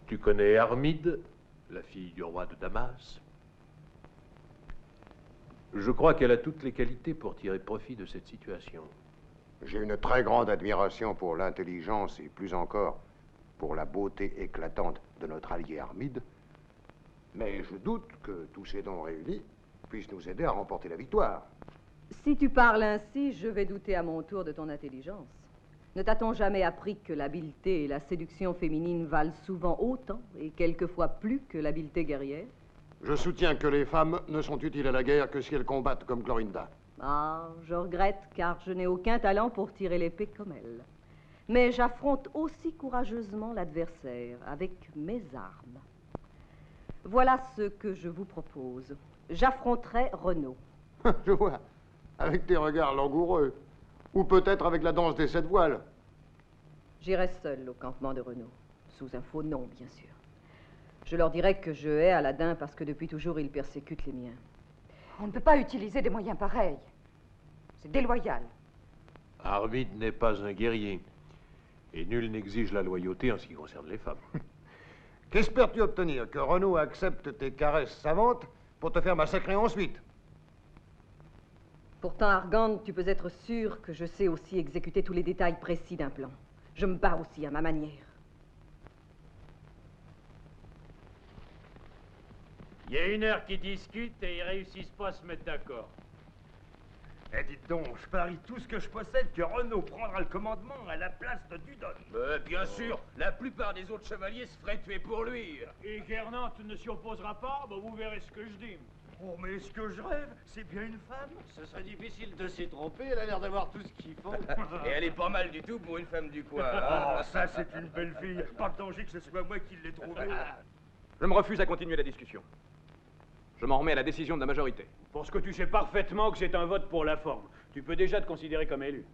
Speaker 10: Tu connais Armide, la fille du roi de Damas? Je crois qu'elle a toutes les qualités pour tirer profit de cette situation.
Speaker 6: J'ai une très grande admiration pour l'intelligence et plus encore pour la beauté éclatante de notre allié Armide. Mais je doute que tous ces dons réunis puissent nous aider à remporter la victoire.
Speaker 15: Si tu parles ainsi, je vais douter à mon tour de ton intelligence. Ne t'a-t-on jamais appris que l'habileté et la séduction féminine valent souvent autant et quelquefois plus que l'habileté guerrière?
Speaker 6: Je soutiens que les femmes ne sont utiles à la guerre que si elles combattent comme Clorinda.
Speaker 15: Ah, je regrette car je n'ai aucun talent pour tirer l'épée comme elle. Mais j'affronte aussi courageusement l'adversaire avec mes armes. Voilà ce que je vous propose. J'affronterai Renaud.
Speaker 6: Je vois, avec tes regards langoureux. Ou peut-être avec la danse des 7 voiles.
Speaker 15: J'irai seul au campement de Renaud, sous un faux nom, bien sûr. Je leur dirai que je hais Aladin parce que depuis toujours il persécute les miens.
Speaker 11: On ne peut pas utiliser des moyens pareils. C'est déloyal.
Speaker 10: Armide n'est pas un guerrier. Et nul n'exige la loyauté en ce qui concerne les femmes.
Speaker 6: Qu'espères-tu obtenir? Que Renaud accepte tes caresses savantes pour te faire massacrer ensuite?
Speaker 15: Pourtant, Argande, tu peux être sûr que je sais aussi exécuter tous les détails précis d'un plan. Je me bats aussi à ma manière.
Speaker 5: Il y a 1 heure qu'ils discutent et ils réussissent pas à se mettre d'accord.
Speaker 16: Eh, dites donc, je parie tout ce que je possède que Renaud prendra le commandement à la place de Dudon.
Speaker 17: Bien sûr, la plupart des autres chevaliers se feraient tuer pour lui.
Speaker 5: Et Gernante ne s'y opposera pas? Bah, vous verrez ce que je dis.
Speaker 16: Oh, mais est-ce que je rêve? C'est bien une femme?
Speaker 3: Ce serait difficile de s'y tromper, elle a l'air d'avoir tout ce qu'il faut.
Speaker 17: Et elle est pas mal du tout pour une femme du coin.
Speaker 16: Oh, ça c'est une belle fille. Pas de danger que ce soit moi qui l'ai trouvée.
Speaker 4: Je me refuse à continuer la discussion. Je m'en remets à la décision de la majorité.
Speaker 5: Parce que tu sais parfaitement que c'est un vote pour la forme. Tu peux déjà te considérer comme élu.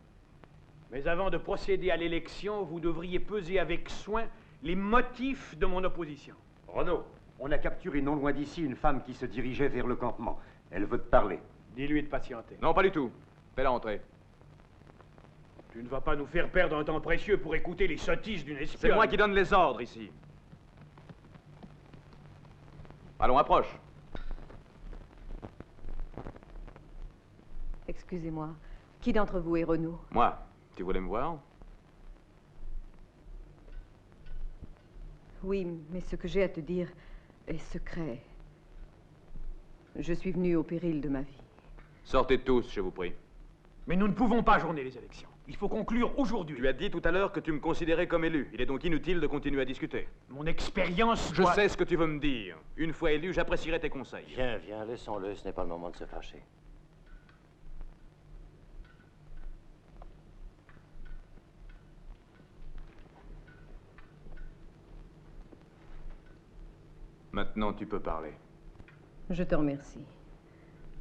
Speaker 5: Mais avant de procéder à l'élection, vous devriez peser avec soin les motifs de mon opposition.
Speaker 18: Renaud, on a capturé non loin d'ici une femme qui se dirigeait vers le campement. Elle veut te parler.
Speaker 5: Dis-lui de patienter.
Speaker 4: Non, pas du tout. Fais-la entrer.
Speaker 5: Tu ne vas pas nous faire perdre un temps précieux pour écouter les sottises d'une espionne.
Speaker 4: C'est moi qui donne les ordres ici. Allons, approche.
Speaker 15: Excusez-moi, qui d'entre vous est Renaud?
Speaker 4: Moi. Tu voulais me voir?
Speaker 15: Oui, mais ce que j'ai à te dire est secret. Je suis venu au péril de ma vie.
Speaker 4: Sortez tous, je vous prie.
Speaker 5: Mais nous ne pouvons pas ajourner les élections. Il faut conclure aujourd'hui.
Speaker 4: Tu as dit tout à l'heure que tu me considérais comme élu. Il est donc inutile de continuer à discuter.
Speaker 5: Mon expérience...
Speaker 4: Je sais ce que tu veux me dire. Une fois élu, j'apprécierai tes conseils.
Speaker 3: Viens, viens, laissons-le, ce n'est pas le moment de se fâcher.
Speaker 4: Maintenant, tu peux parler.
Speaker 15: Je te remercie.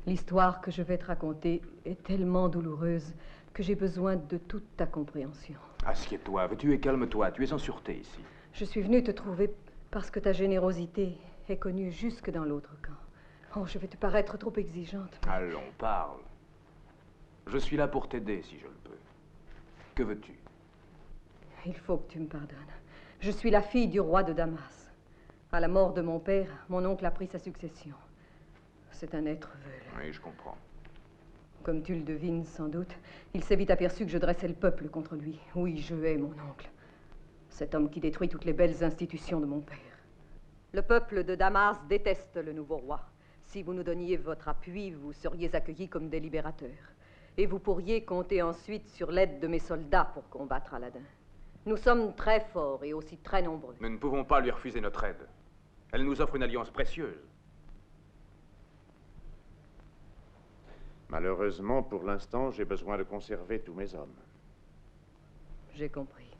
Speaker 15: L'histoire que je vais te raconter est tellement douloureuse que j'ai besoin de toute ta compréhension.
Speaker 8: Assieds-toi, veux-tu, et calme-toi. Tu es en sûreté ici.
Speaker 15: Je suis venue te trouver parce que ta générosité est connue jusque dans l'autre camp. Oh, je vais te paraître trop exigeante. Mais...
Speaker 8: Allons, parle. Je suis là pour t'aider, si je le peux. Que veux-tu?
Speaker 15: Il faut que tu me pardonnes. Je suis la fille du roi de Damas. À la mort de mon père, mon oncle a pris sa succession. C'est un être veule.
Speaker 8: Oui, je comprends.
Speaker 15: Comme tu le devines sans doute, il s'est vite aperçu que je dressais le peuple contre lui. Oui, je hais mon oncle. Cet homme qui détruit toutes les belles institutions de mon père. Le peuple de Damas déteste le nouveau roi. Si vous nous donniez votre appui, vous seriez accueillis comme des libérateurs. Et vous pourriez compter ensuite sur l'aide de mes soldats pour combattre Aladin. Nous sommes très forts et aussi très nombreux.
Speaker 8: Nous ne pouvons pas lui refuser notre aide. Elle nous offre une alliance précieuse.
Speaker 1: Malheureusement, pour l'instant, j'ai besoin de conserver tous mes hommes.
Speaker 15: J'ai compris.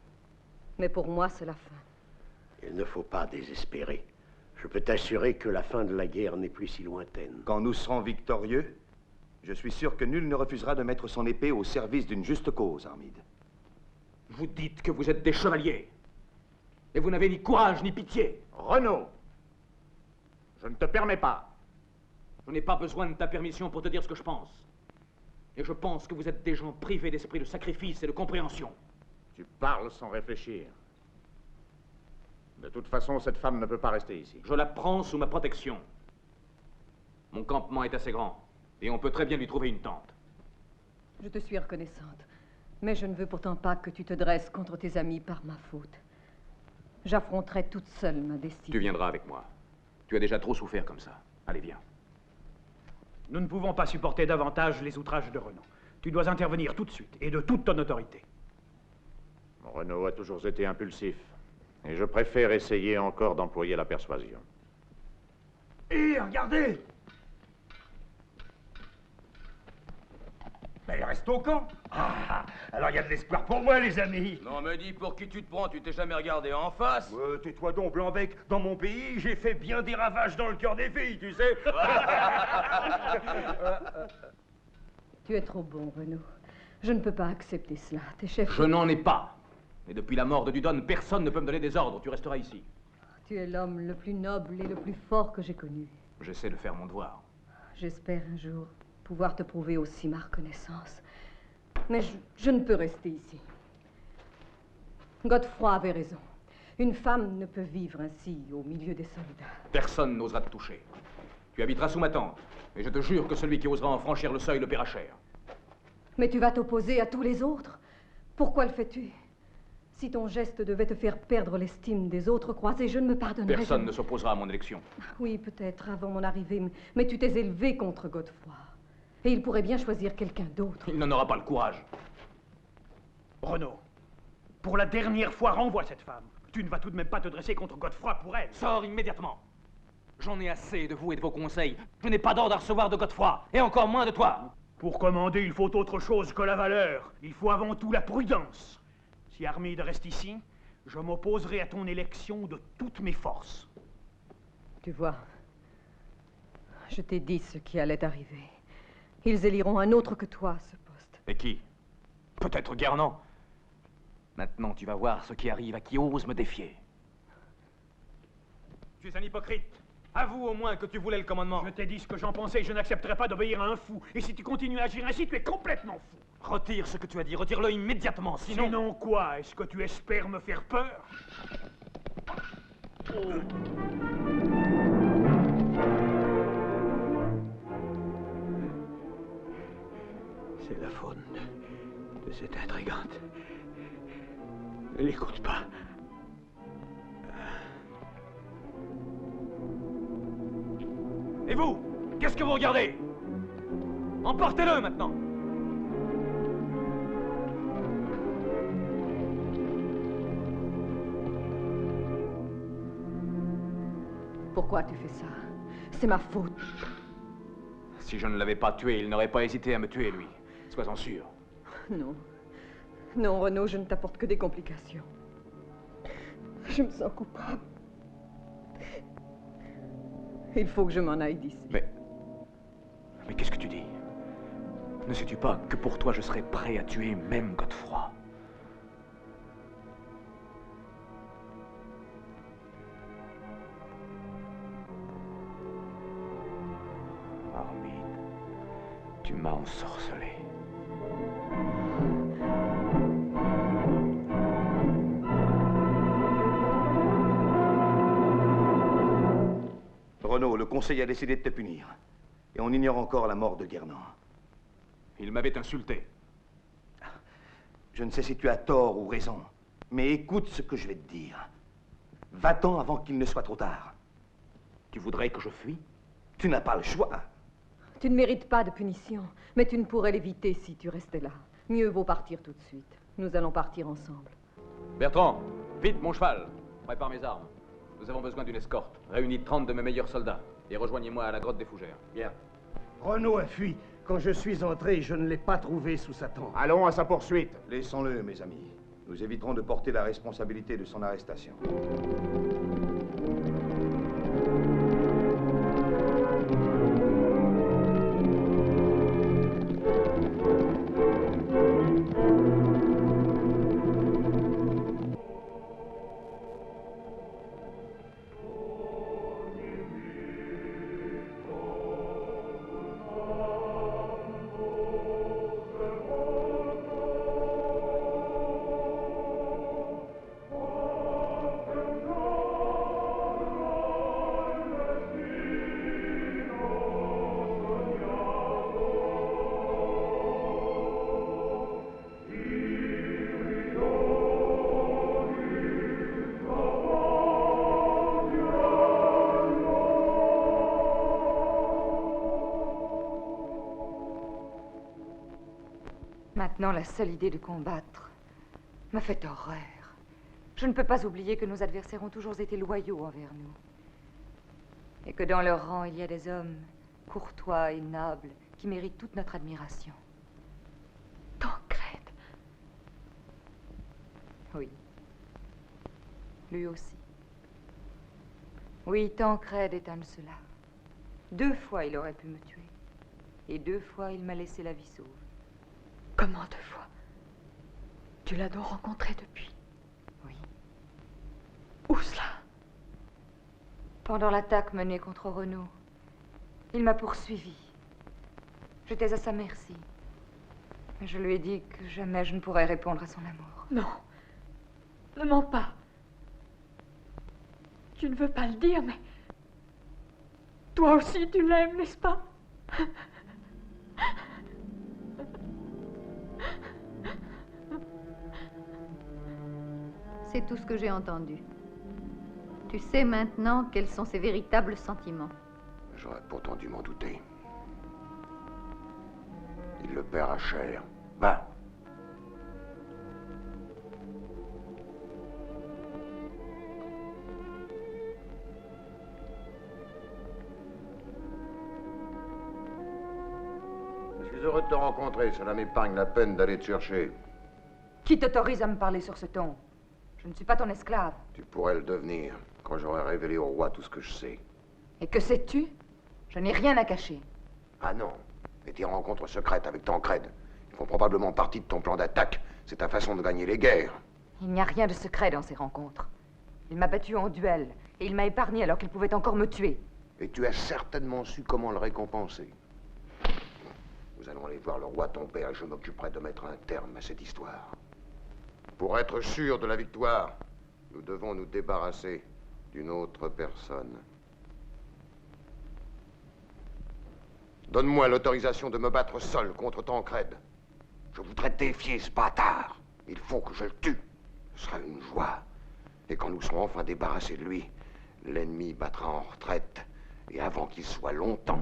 Speaker 15: Mais pour moi, c'est la fin.
Speaker 6: Il ne faut pas désespérer. Je peux t'assurer que la fin de la guerre n'est plus si lointaine.
Speaker 7: Quand nous serons victorieux, je suis sûr que nul ne refusera de mettre son épée au service d'une juste cause, Armide.
Speaker 5: Vous dites que vous êtes des chevaliers. Et vous n'avez ni courage ni pitié.
Speaker 1: Renaud, je ne te permets pas.
Speaker 5: Je n'ai pas besoin de ta permission pour te dire ce que je pense. Et je pense que vous êtes des gens privés d'esprit de sacrifice et de compréhension.
Speaker 1: Tu parles sans réfléchir. De toute façon, cette femme ne peut pas rester ici.
Speaker 5: Je la prends sous ma protection. Mon campement est assez grand, et on peut très bien lui trouver une tente.
Speaker 15: Je te suis reconnaissante, mais je ne veux pourtant pas que tu te dresses contre tes amis par ma faute. J'affronterai toute seule ma destinée.
Speaker 5: Tu viendras avec moi. Tu as déjà trop souffert comme ça. Allez, viens. Nous ne pouvons pas supporter davantage les outrages de Renaud. Tu dois intervenir tout de suite, et de toute ton autorité.
Speaker 1: Renaud a toujours été impulsif. Et je préfère essayer encore d'employer la persuasion.
Speaker 16: Hé, regardez! Ben, il reste au camp. Ah, alors il y a de l'espoir pour moi, les amis.
Speaker 17: Non, me dis, pour qui tu te prends? Tu t'es jamais regardé en face?
Speaker 16: Tais-toi donc, Blanc-bec. Dans mon pays, j'ai fait bien des ravages dans le cœur des filles, tu sais.
Speaker 15: Tu es trop bon, Renaud. Je ne peux pas accepter cela. Tes chefs...
Speaker 5: Je n'en ai pas. Et depuis la mort de Dudon, personne ne peut me donner des ordres. Tu resteras ici.
Speaker 15: Tu es l'homme le plus noble et le plus fort que j'ai connu.
Speaker 5: J'essaie de faire mon devoir.
Speaker 15: J'espère un jour pouvoir te prouver aussi ma reconnaissance. Mais je ne peux rester ici. Godefroy avait raison. Une femme ne peut vivre ainsi au milieu des soldats.
Speaker 5: Personne n'osera te toucher. Tu habiteras sous ma tente. Et je te jure que celui qui osera en franchir le seuil le paiera cher.
Speaker 15: Mais tu vas t'opposer à tous les autres. Pourquoi le fais-tu? Si ton geste devait te faire perdre l'estime des autres croisés, je ne me pardonnerai.
Speaker 5: Personne ne s'opposera à mon élection.
Speaker 15: Oui, peut-être, avant mon arrivée, mais tu t'es élevé contre Godefroy. Et il pourrait bien choisir quelqu'un d'autre.
Speaker 5: Il n'en aura pas le courage. Renaud, pour la dernière fois, renvoie cette femme. Tu ne vas tout de même pas te dresser contre Godefroy pour elle. Sors immédiatement. J'en ai assez de vous et de vos conseils. Je n'ai pas d'ordre à recevoir de Godefroy, et encore moins de toi. Pour commander, il faut autre chose que la valeur. Il faut avant tout la prudence. Si Armide reste ici, je m'opposerai à ton élection de toutes mes forces.
Speaker 15: Tu vois, je t'ai dit ce qui allait arriver. Ils éliront un autre que toi à ce poste.
Speaker 5: Et qui? Peut-être Guernan. Maintenant, tu vas voir ce qui arrive à qui ose me défier. Tu es un hypocrite. Avoue au moins que tu voulais le commandement. Je t'ai dit ce que j'en pensais et je n'accepterai pas d'obéir à un fou. Et si tu continues à agir ainsi, tu es complètement fou. Retire ce que tu as dit, retire-le immédiatement, sinon... Sinon quoi? Est-ce que tu espères me faire peur?
Speaker 6: C'est la faute de cette intrigante. Ne l'écoute pas.
Speaker 5: Et vous? Qu'est-ce que vous regardez? Emportez-le maintenant!
Speaker 15: Pourquoi tu fais ça? C'est ma faute.
Speaker 5: Si je ne l'avais pas tué, il n'aurait pas hésité à me tuer, lui. Sois-en sûr.
Speaker 15: Non. Non, Renaud, je ne t'apporte que des complications. Je me sens coupable. Il faut que je m'en aille d'ici.
Speaker 5: Mais qu'est-ce que tu dis? Ne sais-tu pas que pour toi, je serais prêt à tuer même Godefroy? Armide, tu m'as ensorcelé.
Speaker 7: Renaud, le conseil a décidé de te punir. Et on ignore encore la mort de Guernan.
Speaker 8: Il m'avait insulté.
Speaker 7: Je ne sais si tu as tort ou raison, mais écoute ce que je vais te dire. Va-t'en avant qu'il ne soit trop tard.
Speaker 8: Tu voudrais que je fuis?
Speaker 7: Tu n'as pas le choix.
Speaker 15: Tu ne mérites pas de punition, mais tu ne pourrais l'éviter si tu restais là. Mieux vaut partir tout de suite. Nous allons partir ensemble.
Speaker 8: Bertrand, vite mon cheval. Prépare mes armes. Nous avons besoin d'une escorte. Réunis 30 de mes meilleurs soldats et rejoignez-moi à la grotte des Fougères.
Speaker 6: Bien. Renaud a fui. Quand je suis entré, je ne l'ai pas trouvé sous sa tente.
Speaker 1: Allons à sa poursuite.
Speaker 7: Laissons-le, mes amis. Nous éviterons de porter la responsabilité de son arrestation.
Speaker 11: Maintenant, la seule idée de combattre me fait horreur. Je ne peux pas oublier que nos adversaires ont toujours été loyaux envers nous. Et que dans leur rang, il y a des hommes courtois et nobles qui méritent toute notre admiration.
Speaker 9: Tancrède.
Speaker 11: Oui. Lui aussi. Oui, Tancrède est un de ceux-là. 2 fois, il aurait pu me tuer. Et 2 fois, il m'a laissé la vie sauve.
Speaker 9: Comment 2 fois? Tu l'as donc rencontré depuis?
Speaker 11: Oui.
Speaker 9: Où cela?
Speaker 11: Pendant l'attaque menée contre Renaud, il m'a poursuivi. J'étais à sa merci. Mais je lui ai dit que jamais je ne pourrais répondre à son amour.
Speaker 9: Non. Ne mens pas. Tu ne veux pas le dire, mais... Toi aussi, tu l'aimes, n'est-ce pas?
Speaker 14: C'est tout ce que j'ai entendu. Tu sais maintenant quels sont ses véritables sentiments.
Speaker 13: J'aurais pourtant dû m'en douter. Il le paiera cher. Va. Je suis heureux de te rencontrer. Cela m'épargne la peine d'aller te chercher.
Speaker 11: Qui t'autorise à me parler sur ce ton? Je ne suis pas ton esclave.
Speaker 13: Tu pourrais le devenir quand j'aurai révélé au roi tout ce que je sais.
Speaker 11: Et que sais-tu? Je n'ai rien à cacher.
Speaker 13: Ah non. Et tes rencontres secrètes avec Tancrède, ils font probablement partie de ton plan d'attaque. C'est ta façon de gagner les guerres.
Speaker 11: Il n'y a rien de secret dans ces rencontres. Il m'a battu en duel et il m'a épargné alors qu'il pouvait encore me tuer.
Speaker 13: Et tu as certainement su comment le récompenser. Nous allons aller voir le roi ton père et je m'occuperai de mettre un terme à cette histoire. Pour être sûr de la victoire, nous devons nous débarrasser d'une autre personne. Donne-moi l'autorisation de me battre seul contre Tancrède. Je voudrais défier ce bâtard. Il faut que je le tue. Ce sera une joie. Et quand nous serons enfin débarrassés de lui, l'ennemi battra en retraite. Et avant qu'il soit longtemps.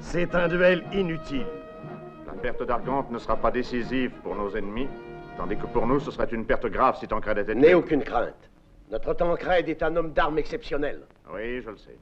Speaker 6: C'est un duel inutile.
Speaker 1: La perte d'Argante ne sera pas décisive pour nos ennemis, tandis que pour nous, ce serait une perte grave si Tancred était tué.
Speaker 6: N'aie aucune crainte. Notre Tancred est un homme d'armes exceptionnel.
Speaker 1: Oui, je le sais.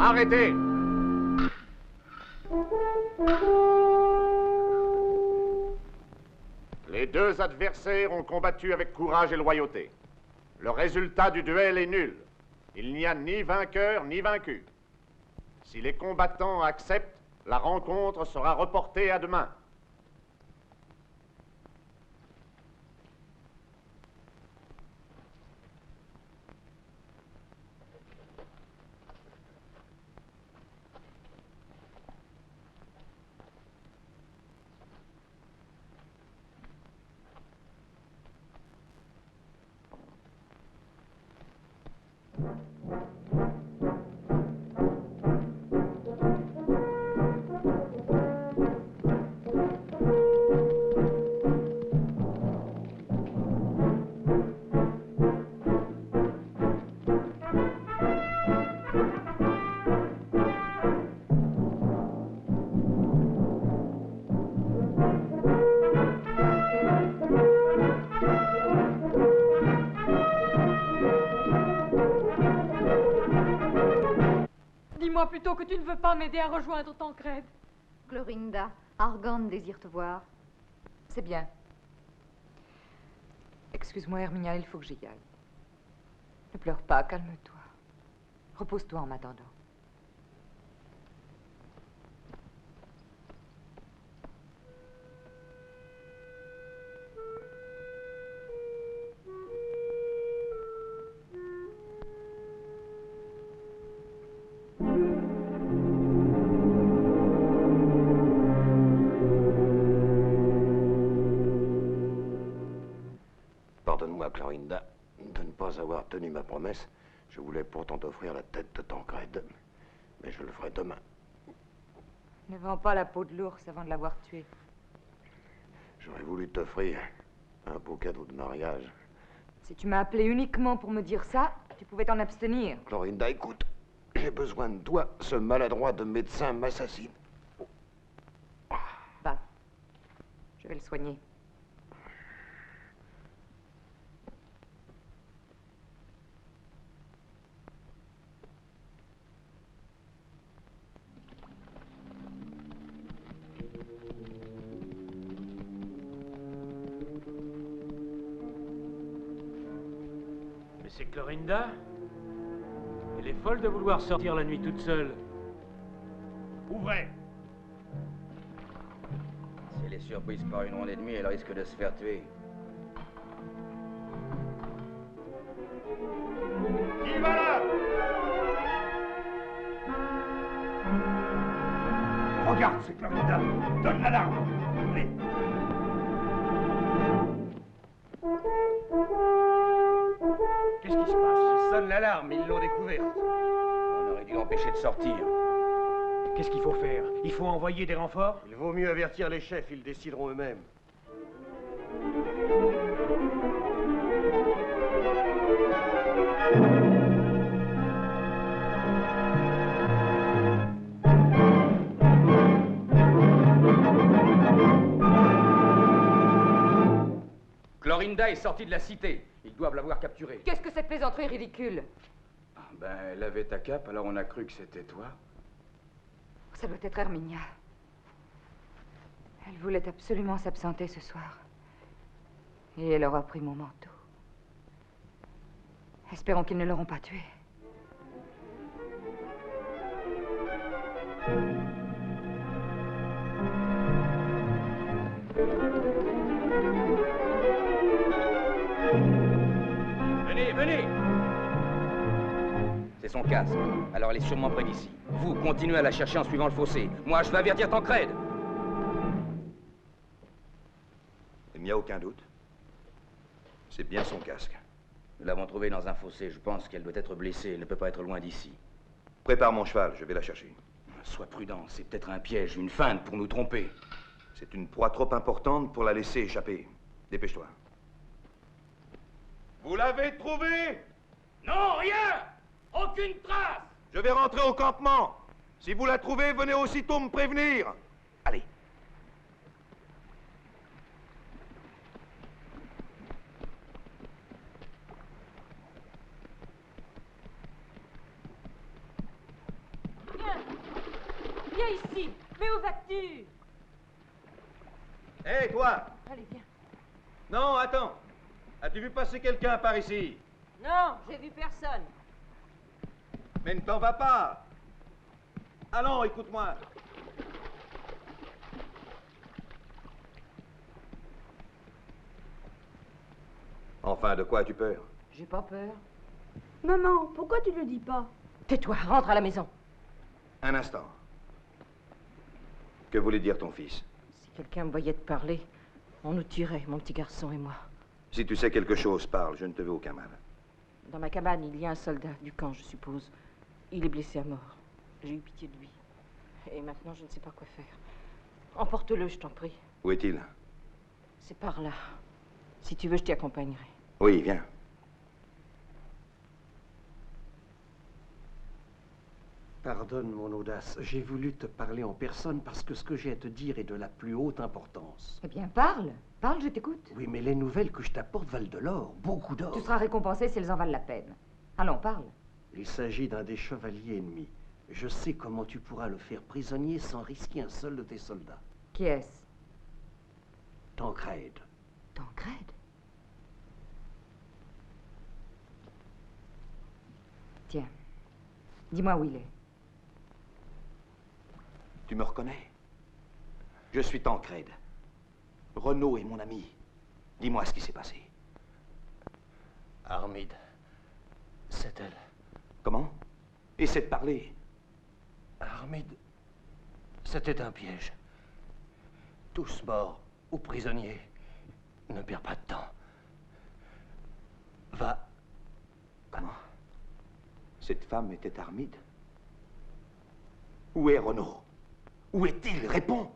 Speaker 19: Arrêtez!
Speaker 1: Les deux adversaires ont combattu avec courage et loyauté. Le résultat du duel est nul. Il n'y a ni vainqueur ni vaincu. Si les combattants acceptent, la rencontre sera reportée à demain.
Speaker 9: Dis-moi plutôt que tu ne veux pas m'aider à rejoindre Tancred.
Speaker 14: Clorinda, Argante désire te voir.
Speaker 11: C'est bien. Excuse-moi, Herminia, il faut que j'y aille. Ne pleure pas, calme-toi. Repose-toi en m'attendant.
Speaker 13: Pardonne-moi, Clorinda, de ne pas avoir tenu ma promesse. Je voulais pourtant t'offrir la tête de Tancrède, mais je le ferai demain.
Speaker 11: Ne vends pas la peau de l'ours avant de l'avoir tué.
Speaker 13: J'aurais voulu t'offrir un beau cadeau de mariage.
Speaker 11: Si tu m'as appelé uniquement pour me dire ça, tu pouvais t'en abstenir.
Speaker 13: Clorinda, écoute, j'ai besoin de toi. Ce maladroit de médecin m'assassine.
Speaker 11: Va. Je vais le soigner.
Speaker 20: C'est Clorinda? Elle est folle de vouloir sortir la nuit toute seule.
Speaker 16: Ouvrez!
Speaker 21: Si elle est surprise par une ronde ennemie, elle risque de se faire tuer.
Speaker 16: Qui va là? Regarde, c'est Clorinda. Donne l'alarme. Allez.
Speaker 5: Qu'est-ce qui se passe?
Speaker 2: Je sonne l'alarme, ils l'ont découverte.
Speaker 21: On aurait dû l'empêcher de sortir.
Speaker 5: Qu'est-ce qu'il faut faire? Il faut envoyer des renforts?
Speaker 2: Il vaut mieux avertir les chefs, ils décideront eux-mêmes.
Speaker 8: Clorinda est sortie de la cité. Ils doivent l'avoir capturée.
Speaker 11: Qu'est-ce que cette plaisanterie ridicule?
Speaker 21: Ben, elle avait ta cape, alors on a cru que c'était toi.
Speaker 11: Ça doit être Herminia. Elle voulait absolument s'absenter ce soir. Et elle aura pris mon manteau. Espérons qu'ils ne l'auront pas tuée.
Speaker 8: Venez, venez! C'est son casque. Alors elle est sûrement près d'ici. Vous, continuez à la chercher en suivant le fossé. Moi, je vais avertir Tancrède.
Speaker 7: Il n'y a aucun doute. C'est bien son casque.
Speaker 8: Nous l'avons trouvée dans un fossé. Je pense qu'elle doit être blessée. Elle ne peut pas être loin d'ici.
Speaker 7: Prépare mon cheval, je vais la chercher.
Speaker 8: Sois prudent. C'est peut-être un piège, une feinte pour nous tromper.
Speaker 7: C'est une proie trop importante pour la laisser échapper. Dépêche-toi.
Speaker 16: Vous l'avez trouvé?
Speaker 17: Non, rien! Aucune trace!
Speaker 7: Je vais rentrer au campement. Si vous la trouvez, venez aussitôt me prévenir. Allez.
Speaker 15: Viens ici. Mais où vas-tu?
Speaker 7: Hé, toi!
Speaker 15: Allez, viens.
Speaker 7: Non, attends. As-tu vu passer quelqu'un par ici?
Speaker 15: Non, j'ai vu personne.
Speaker 7: Mais ne t'en va pas. Allons, écoute-moi. Enfin, de quoi as-tu peur?
Speaker 11: J'ai pas peur.
Speaker 15: Maman, pourquoi tu ne le dis pas?
Speaker 11: Tais-toi, rentre à la maison.
Speaker 7: Un instant. Que voulait dire ton fils?
Speaker 15: Si quelqu'un me voyait te parler, on nous tuerait, mon petit garçon et moi.
Speaker 7: Si tu sais quelque chose, parle, je ne te veux aucun mal.
Speaker 15: Dans ma cabane, il y a un soldat du camp, je suppose. Il est blessé à mort. J'ai eu pitié de lui. Et maintenant, je ne sais pas quoi faire. Emporte-le, je t'en prie.
Speaker 7: Où est-il?
Speaker 15: C'est par là. Si tu veux, je t'y accompagnerai.
Speaker 7: Oui, viens.
Speaker 6: Pardonne mon audace. J'ai voulu te parler en personne parce que ce que j'ai à te dire est de la plus haute importance.
Speaker 11: Eh bien, parle. Parle, je t'écoute.
Speaker 6: Oui, mais les nouvelles que je t'apporte valent de l'or, beaucoup d'or.
Speaker 11: Tu seras récompensé si elles en valent la peine. Allons, parle.
Speaker 6: Il s'agit d'un des chevaliers ennemis. Je sais comment tu pourras le faire prisonnier sans risquer un seul de tes soldats.
Speaker 11: Qui est-ce?
Speaker 6: Tancrède.
Speaker 11: Tancrède? Tiens. Dis-moi où il est.
Speaker 7: Tu me reconnais? Je suis Tancred. Renaud est mon ami. Dis-moi ce qui s'est passé.
Speaker 3: Armide, c'est elle.
Speaker 7: Comment? Essaie de parler.
Speaker 3: Armide, c'était un piège. Tous morts ou prisonniers. Ne perds pas de temps. Va.
Speaker 7: Comment? Cette femme était Armide? Où est Renaud? Où est-il? Réponds!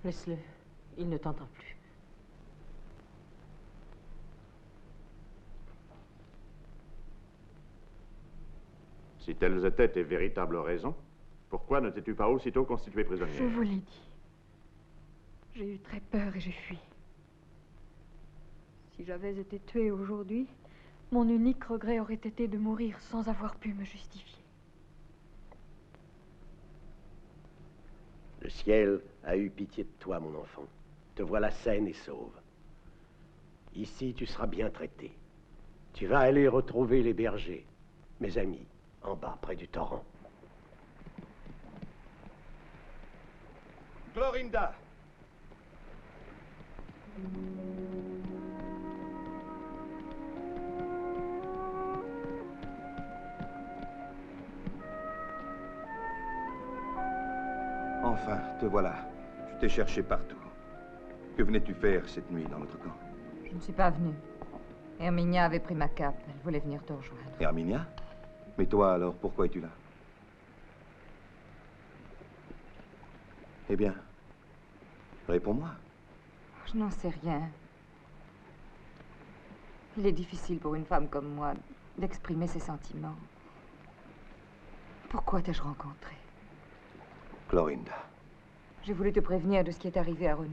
Speaker 12: Laisse-le. Il ne t'entend plus.
Speaker 1: Si telles étaient tes véritables raisons, pourquoi ne t'es-tu pas aussitôt constitué prisonnier?
Speaker 9: Je vous l'ai dit. J'ai eu très peur et j'ai fui. Si j'avais été tuée aujourd'hui, mon unique regret aurait été de mourir sans avoir pu me justifier.
Speaker 6: Le ciel a eu pitié de toi, mon enfant. Te voilà saine et sauve. Ici, tu seras bien traité. Tu vas aller retrouver les bergers, mes amis, en bas, près du torrent.
Speaker 7: Clorinda! Enfin, te voilà. Je t'ai cherché partout. Que venais-tu faire cette nuit dans notre camp?
Speaker 11: Je ne suis pas venue. Herminia avait pris ma cape. Elle voulait venir te rejoindre.
Speaker 7: Herminia? Mais toi, alors, pourquoi es-tu là? Eh bien, réponds-moi.
Speaker 11: Je n'en sais rien. Il est difficile pour une femme comme moi d'exprimer ses sentiments. Pourquoi t'ai-je rencontré?
Speaker 7: Clorinda.
Speaker 11: J'ai voulu te prévenir de ce qui est arrivé à Renaud.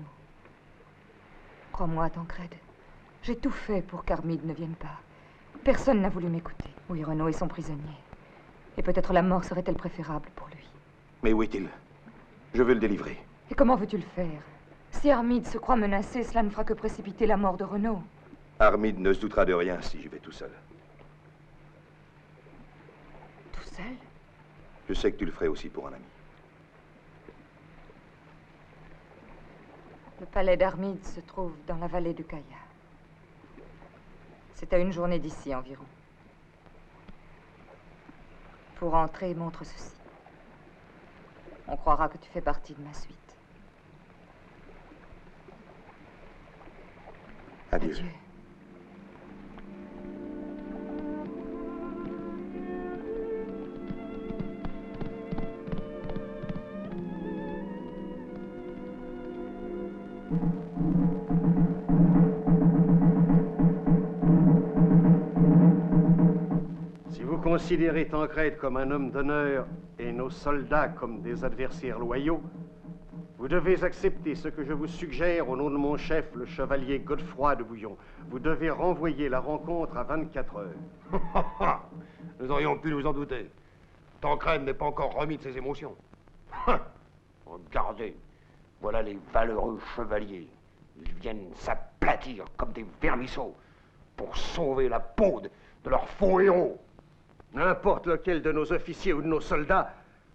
Speaker 11: Crois-moi, Tancred, j'ai tout fait pour qu'Armide ne vienne pas. Personne n'a voulu m'écouter. Oui, Renaud est son prisonnier. Et peut-être la mort serait-elle préférable pour lui.
Speaker 7: Mais où est-il? Je veux le délivrer.
Speaker 11: Et comment veux-tu le faire? Si Armide se croit menacé, cela ne fera que précipiter la mort de Renaud.
Speaker 7: Armide ne se doutera de rien si je vais tout seul.
Speaker 11: Tout seul?
Speaker 7: Je sais que tu le ferais aussi pour un ami.
Speaker 11: Le palais d'Armide se trouve dans la vallée du Kaya. C'est à une journée d'ici environ. Pour entrer, montre ceci. On croira que tu fais partie de ma suite.
Speaker 7: Adieu.
Speaker 11: Adieu.
Speaker 6: Si vous considérez Tancred comme un homme d'honneur et nos soldats comme des adversaires loyaux, vous devez accepter ce que je vous suggère au nom de mon chef, le chevalier Godefroy de Bouillon. Vous devez renvoyer la rencontre à 24 heures.
Speaker 13: Nous aurions pu nous en douter. Tancred n'est pas encore remis de ses émotions. Regardez, voilà les valeureux chevaliers. Ils viennent s'aplatir comme des vermisseaux pour sauver la peau de leur faux héros.
Speaker 6: N'importe lequel de nos officiers ou de nos soldats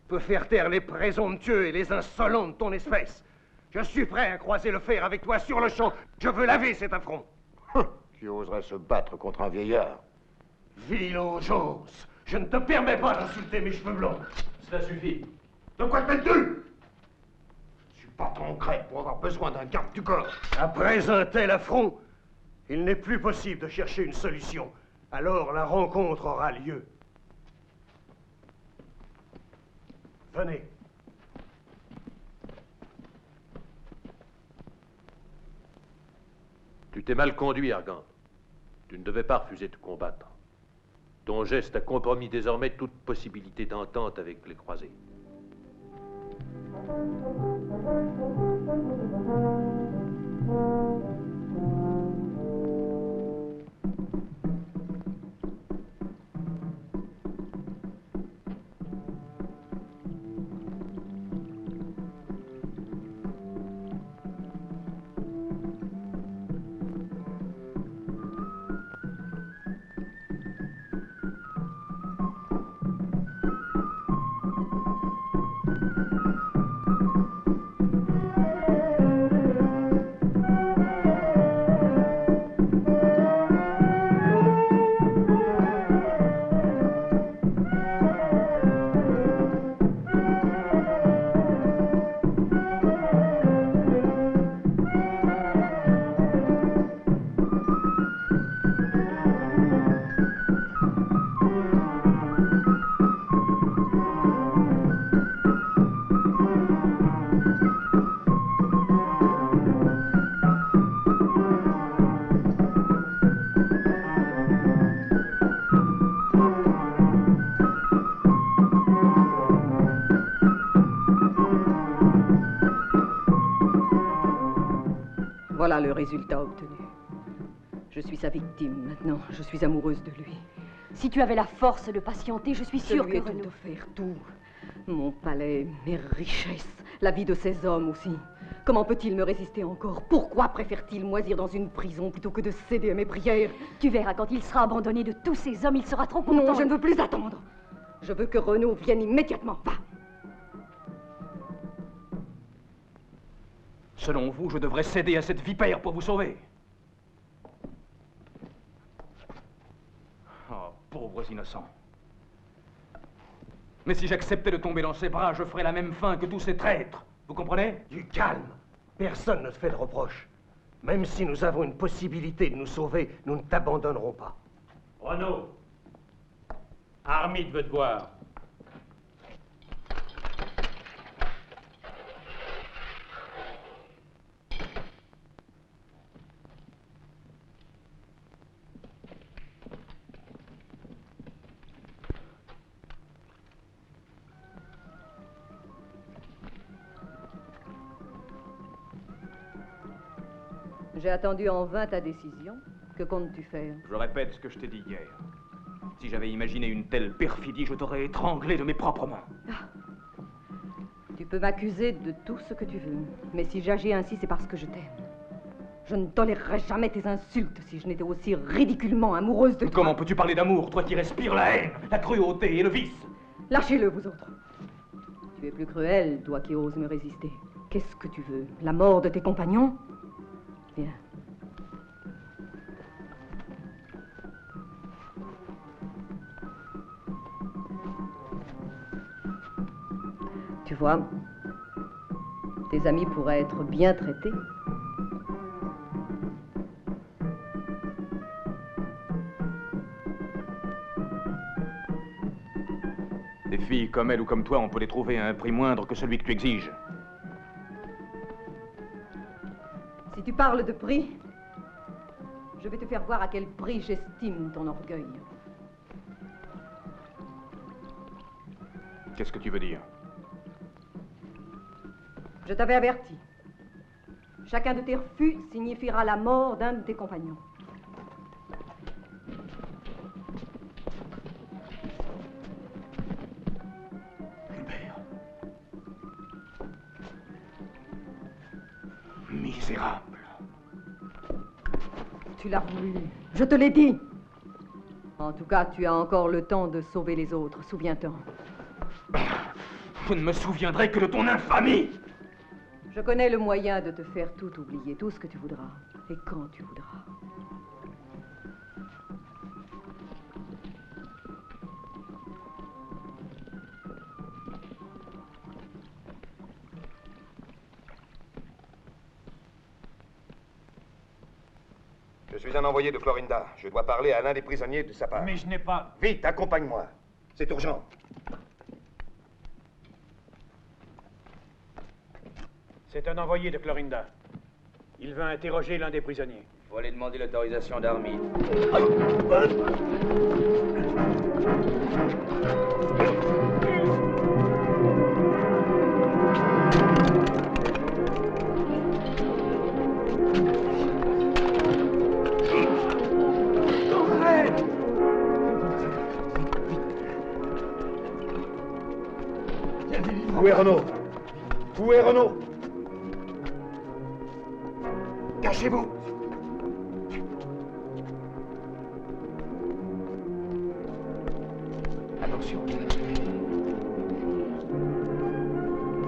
Speaker 6: peut faire taire les présomptueux et les insolents de ton espèce. Je suis prêt à croiser le fer avec toi sur le champ. Je veux laver cet affront.
Speaker 13: Qui oserait se battre contre un vieillard?
Speaker 6: Vilain Jones, je ne te permets pas d'insulter mes cheveux blancs.
Speaker 20: Cela suffit.
Speaker 6: De quoi te mêles-tu?
Speaker 13: Je ne suis pas Tancred pour avoir besoin d'un garde du corps.
Speaker 6: Après un tel affront, il n'est plus possible de chercher une solution. Alors la rencontre aura lieu. Venez.
Speaker 10: Tu t'es mal conduit, Argand. Tu ne devais pas refuser de combattre. Ton geste a compromis désormais toute possibilité d'entente avec les croisés.
Speaker 15: Voilà le résultat obtenu. Je suis sa victime maintenant. Je suis amoureuse de lui.
Speaker 18: Si tu avais la force de patienter, je suis sûre que
Speaker 15: Renaud... tout offert, tout. Mon palais, mes richesses, la vie de ces hommes aussi. Comment peut-il me résister encore? Pourquoi préfère-t-il moisir dans une prison plutôt que de céder à mes prières?
Speaker 18: Tu verras, quand il sera abandonné de tous ces hommes, il sera trop content.
Speaker 15: Non, je ne veux plus attendre. Je veux que Renaud vienne immédiatement. Va!
Speaker 5: Selon vous, je devrais céder à cette vipère pour vous sauver. Oh, pauvres innocents. Mais si j'acceptais de tomber dans ses bras, je ferais la même fin que tous ces traîtres. Vous comprenez?
Speaker 6: Du calme. Personne ne te fait de reproche. Même si nous avons une possibilité de nous sauver, nous ne t'abandonnerons pas.
Speaker 20: Renaud, Armide veut te voir.
Speaker 15: J'ai attendu en vain ta décision. Que comptes-tu faire?
Speaker 5: Je répète ce que je t'ai dit hier. Si j'avais imaginé une telle perfidie, je t'aurais étranglé de mes propres mains.
Speaker 15: Tu peux m'accuser de tout ce que tu veux. Mais si j'agis ainsi, c'est parce que je t'aime. Je ne tolérerai jamais tes insultes si je n'étais aussi ridiculement amoureuse de toi.
Speaker 5: Comment peux-tu parler d'amour, toi qui respires la haine, la cruauté et le vice?
Speaker 15: Lâchez-le, vous autres. Tu es plus cruel, toi qui oses me résister. Qu'est-ce que tu veux? La mort de tes compagnons? Viens. Tu vois, tes amis pourraient être bien traités.
Speaker 5: Des filles comme elle ou comme toi, on peut les trouver à un prix moindre que celui que tu exiges.
Speaker 15: Si tu parles de prix, je vais te faire voir à quel prix j'estime ton orgueil.
Speaker 5: Qu'est-ce que tu veux dire?
Speaker 15: Je t'avais averti. Chacun de tes refus signifiera la mort d'un de tes compagnons.
Speaker 5: Hubert. Misérable.
Speaker 15: Tu l'as voulu. Je te l'ai dit. En tout cas, tu as encore le temps de sauver les autres. Souviens-t'en.
Speaker 5: Je ne me souviendrai que de ton infamie.
Speaker 15: Je connais le moyen de te faire tout oublier, tout ce que tu voudras, et quand tu voudras.
Speaker 7: Je suis un envoyé de Clorinda. Je dois parler à l'un des prisonniers de sa part.
Speaker 20: Mais je n'ai pas...
Speaker 7: Vite, accompagne-moi. C'est urgent.
Speaker 20: C'est un envoyé de Clorinda. Il veut interroger l'un des prisonniers.
Speaker 21: Il faut aller demander l'autorisation d'Armide.
Speaker 6: Où est Renaud? Où est Renaud? Cachez-vous!
Speaker 5: Attention.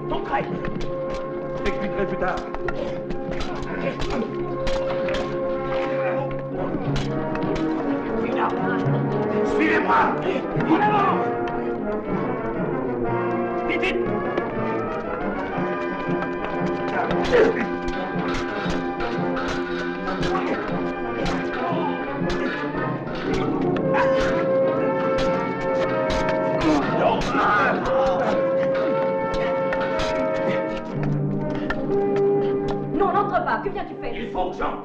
Speaker 5: T'entrais!
Speaker 6: Je t'expliquerai plus tard. Suivez-moi! En avant! Vite, vite!
Speaker 18: Non, n'entre pas. Que viens-tu faire?
Speaker 5: Il faut que j'entre.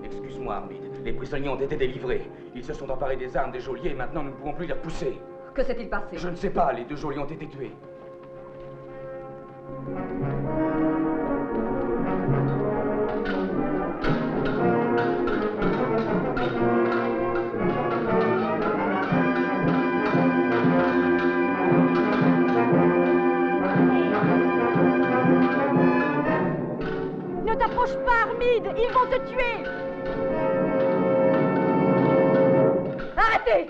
Speaker 21: Excuse-moi, Armide. Les prisonniers ont été délivrés. Ils se sont emparés des armes des geôliers et maintenant nous ne pouvons plus les repousser.
Speaker 15: Que s'est-il passé?
Speaker 21: Je ne sais pas. Les 2 geôliers ont été tués.
Speaker 18: t'approche pas, Armide! Ils vont te tuer! Arrêtez!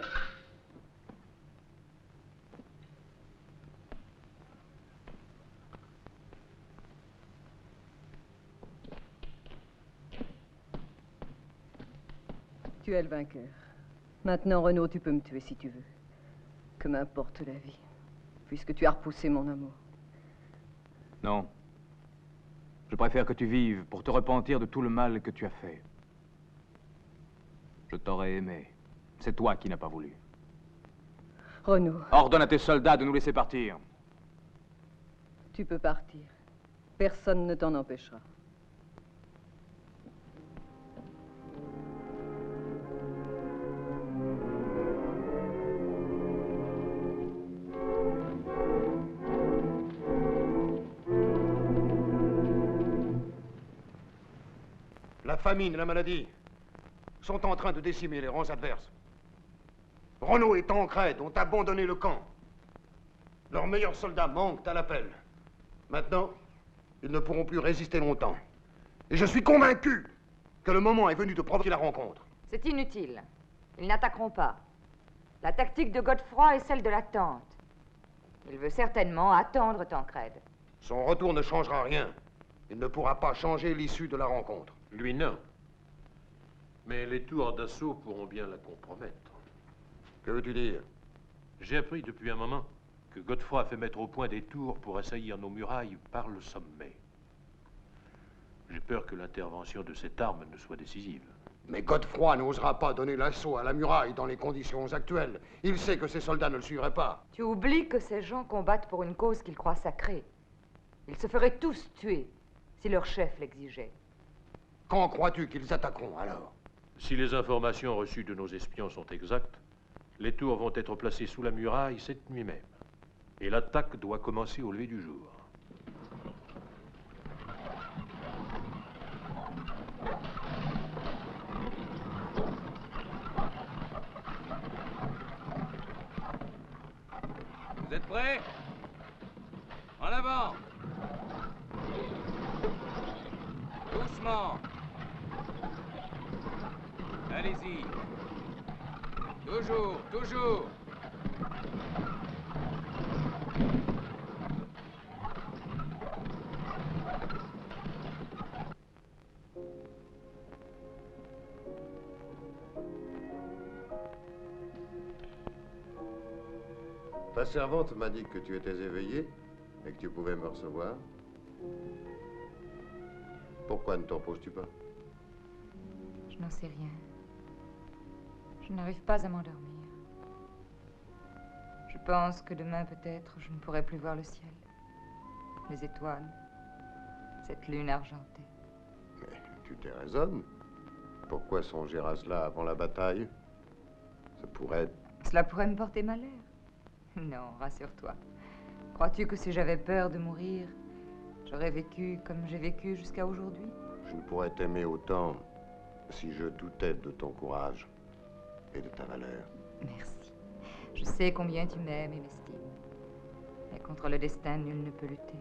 Speaker 15: Tu es le vainqueur. Maintenant, Renaud, tu peux me tuer si tu veux. Que m'importe la vie, puisque tu as repoussé mon amour.
Speaker 8: Non. Je préfère que tu vives pour te repentir de tout le mal que tu as fait. Je t'aurais aimé. C'est toi qui n'as pas voulu.
Speaker 15: Renaud.
Speaker 8: Ordonne à tes soldats de nous laisser partir.
Speaker 15: Tu peux partir. Personne ne t'en empêchera.
Speaker 6: La famine et la maladie sont en train de décimer les rangs adverses. Renaud et Tancrède ont abandonné le camp. Leurs meilleurs soldats manquent à l'appel. Maintenant, ils ne pourront plus résister longtemps. Et je suis convaincu que le moment est venu de provoquer la rencontre.
Speaker 11: C'est inutile. Ils n'attaqueront pas. La tactique de Godefroy est celle de l'attente. Il veut certainement attendre Tancrède.
Speaker 6: Son retour ne changera rien. Il ne pourra pas changer l'issue de la rencontre.
Speaker 10: Lui, non. Mais les tours d'assaut pourront bien la compromettre.
Speaker 6: Que veux-tu dire?
Speaker 10: J'ai appris depuis un moment que Godefroy a fait mettre au point des tours pour assaillir nos murailles par le sommet. J'ai peur que l'intervention de cette arme ne soit décisive.
Speaker 6: Mais Godefroy n'osera pas donner l'assaut à la muraille dans les conditions actuelles. Il sait que ses soldats ne le suivraient pas.
Speaker 11: Tu oublies que ces gens combattent pour une cause qu'ils croient sacrée. Ils se feraient tous tuer si leur chef l'exigeait.
Speaker 6: Quand crois-tu qu'ils attaqueront alors?
Speaker 10: Si les informations reçues de nos espions sont exactes, les tours vont être placées sous la muraille cette nuit même. Et l'attaque doit commencer au lever du jour.
Speaker 21: Vous êtes prêts? En avant! Doucement! Allez-y! Toujours, toujours!
Speaker 13: Ta servante m'a dit que tu étais éveillé et que tu pouvais me recevoir. Pourquoi ne t'en poses-tu pas?
Speaker 11: Je n'en sais rien. Je n'arrive pas à m'endormir. Je pense que demain, peut-être, je ne pourrai plus voir le ciel. Les étoiles. Cette lune argentée.
Speaker 13: Mais tu déraisonnes. Pourquoi songer à cela avant la bataille? Ça pourrait...
Speaker 11: Cela pourrait me porter malheur. Non, rassure-toi. Crois-tu que si j'avais peur de mourir, j'aurais vécu comme j'ai vécu jusqu'à aujourd'hui?
Speaker 13: Je ne pourrais t'aimer autant si je doutais de ton courage et de ta valeur.
Speaker 11: Merci. Je sais combien tu m'aimes et m'estimes. Mais contre le destin, nul ne peut lutter.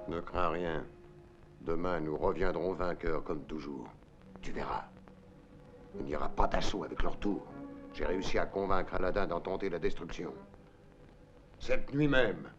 Speaker 13: Ne crains rien. Demain, nous reviendrons vainqueurs comme toujours. Tu verras. Il n'y aura pas d'assaut avec leur tour. J'ai réussi à convaincre Aladin d'en tenter la destruction. Cette nuit même.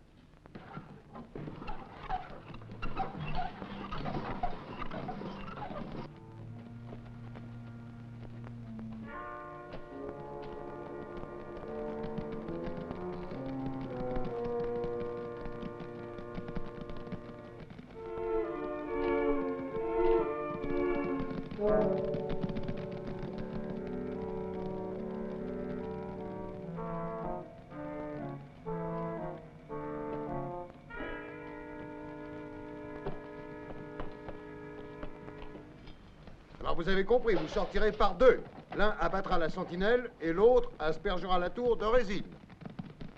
Speaker 13: Alors vous avez compris, vous sortirez par deux. L'un abattra la sentinelle et l'autre aspergera la tour de résine.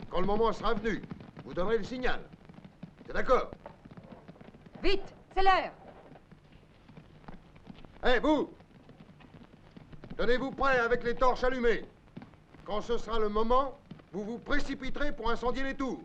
Speaker 13: Quand le moment sera venu, vous donnerez le signal. C'est d'accord?
Speaker 11: Vite, c'est l'heure.
Speaker 13: Hé, vous! Tenez-vous prêts avec les torches allumées. Quand ce sera le moment, vous vous précipiterez pour incendier les tours.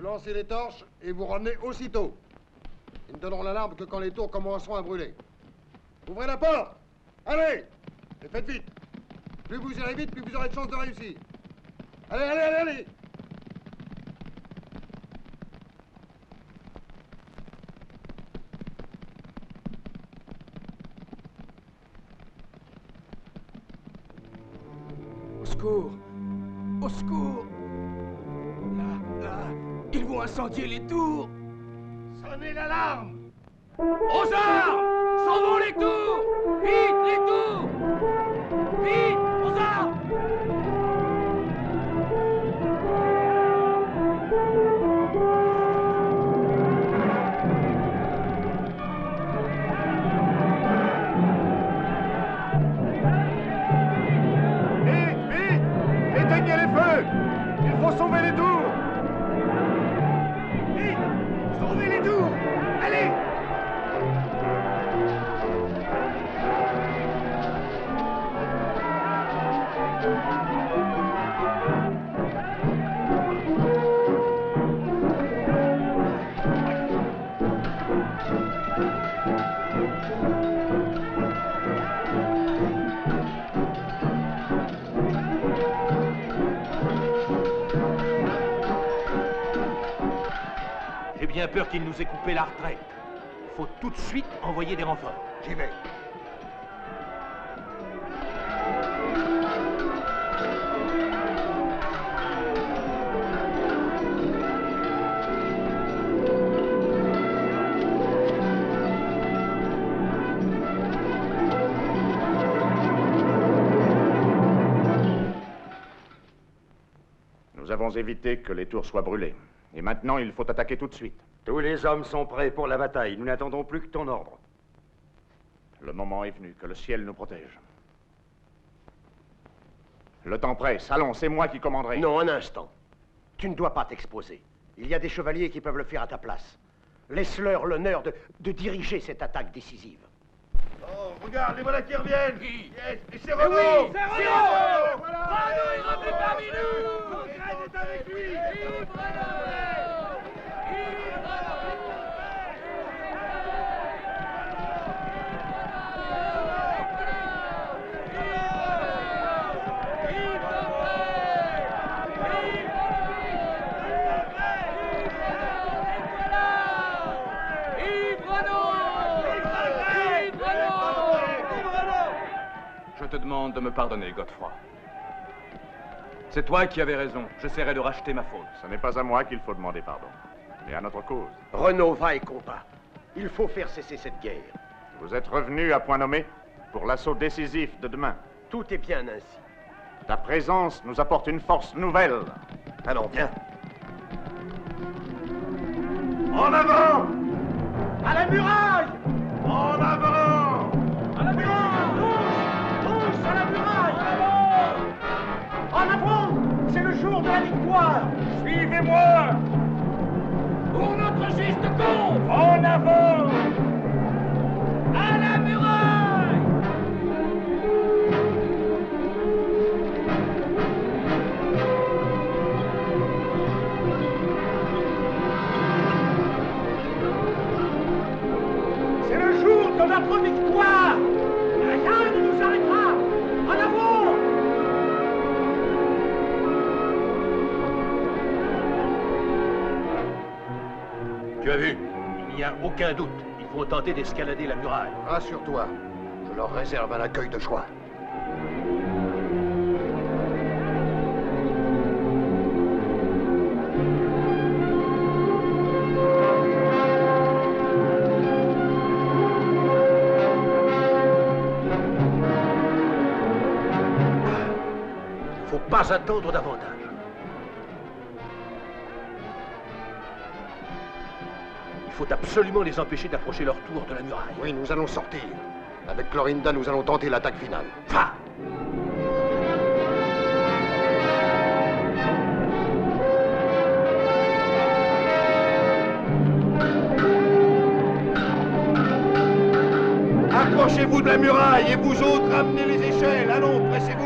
Speaker 4: Lancez les torches et vous ramenez aussitôt. Ils ne donneront l'alarme que quand les tours commenceront à brûler. Ouvrez la porte! Allez! Et faites vite! Plus vous irez vite, plus vous aurez de chances de réussir. Allez, allez, allez, allez!
Speaker 17: Au secours! Au secours! Là, ils vont incendier les tours!
Speaker 4: Sonnez l'alarme!
Speaker 17: Aux armes! S'en vont les tours! Vite, les tours! Vite, aux armes!
Speaker 1: Vite, vite! Éteignez les feux! Il faut sauver les tours!
Speaker 17: Vite! Sauvez les tours! Allez!
Speaker 5: J'ai bien peur qu'il nous ait coupé la retraite. Faut tout de suite envoyer des renforts.
Speaker 4: J'y vais.
Speaker 1: Nous avons évité que les tours soient brûlées. Et maintenant, il faut attaquer tout de suite.
Speaker 6: Tous les hommes sont prêts pour la bataille. Nous n'attendons plus que ton ordre.
Speaker 1: Le moment est venu, que le ciel nous protège. Le temps presse. Allons, c'est moi qui commanderai.
Speaker 6: Non, un instant. Tu ne dois pas t'exposer. Il y a des chevaliers qui peuvent le faire à ta place. Laisse-leur l'honneur de diriger cette attaque décisive.
Speaker 4: Oh, regarde, les voilà qui reviennent! Yes, et c'est
Speaker 17: Eh
Speaker 4: Renaud!
Speaker 17: oui, c'est Renaud!
Speaker 4: Voilà!
Speaker 17: Renaud est revenu parmi nous!
Speaker 4: Congrès est avec lui!
Speaker 17: Vive Renaud! Vive Renaud!
Speaker 8: Je te demande de me pardonner, Godefroy. C'est toi qui avais raison. J'essaierai de racheter ma faute.
Speaker 1: Ce n'est pas à moi qu'il faut demander pardon, mais à notre cause.
Speaker 6: Renaud va et combat. Il faut faire cesser cette guerre.
Speaker 1: Vous êtes revenu à point nommé pour l'assaut décisif de demain.
Speaker 6: Tout est bien ainsi.
Speaker 1: Ta présence nous apporte une force nouvelle.
Speaker 6: Allons, viens.
Speaker 4: En avant!
Speaker 17: À la muraille!
Speaker 4: En avant!
Speaker 17: À la muraille! Tous à la muraille! En avant! C'est le jour de la victoire!
Speaker 4: Suivez-moi!
Speaker 17: Pour notre juste cause!
Speaker 4: En avant!
Speaker 17: À la muraille! C'est le jour de notre victoire! Rien ne nous arrêtera! En avant!
Speaker 5: Tu as vu? Il n'y a aucun doute. Il faut tenter d'escalader la muraille.
Speaker 6: Rassure-toi, je leur réserve un accueil de choix.
Speaker 10: pas attendre davantage. Il faut absolument les empêcher d'approcher leur tour de la muraille.
Speaker 13: Oui, nous allons sortir. Avec Clorinda, nous allons tenter l'attaque finale.
Speaker 10: Va!
Speaker 6: Approchez-vous de la muraille et vous autres, amenez les échelles. Allons, pressez-vous.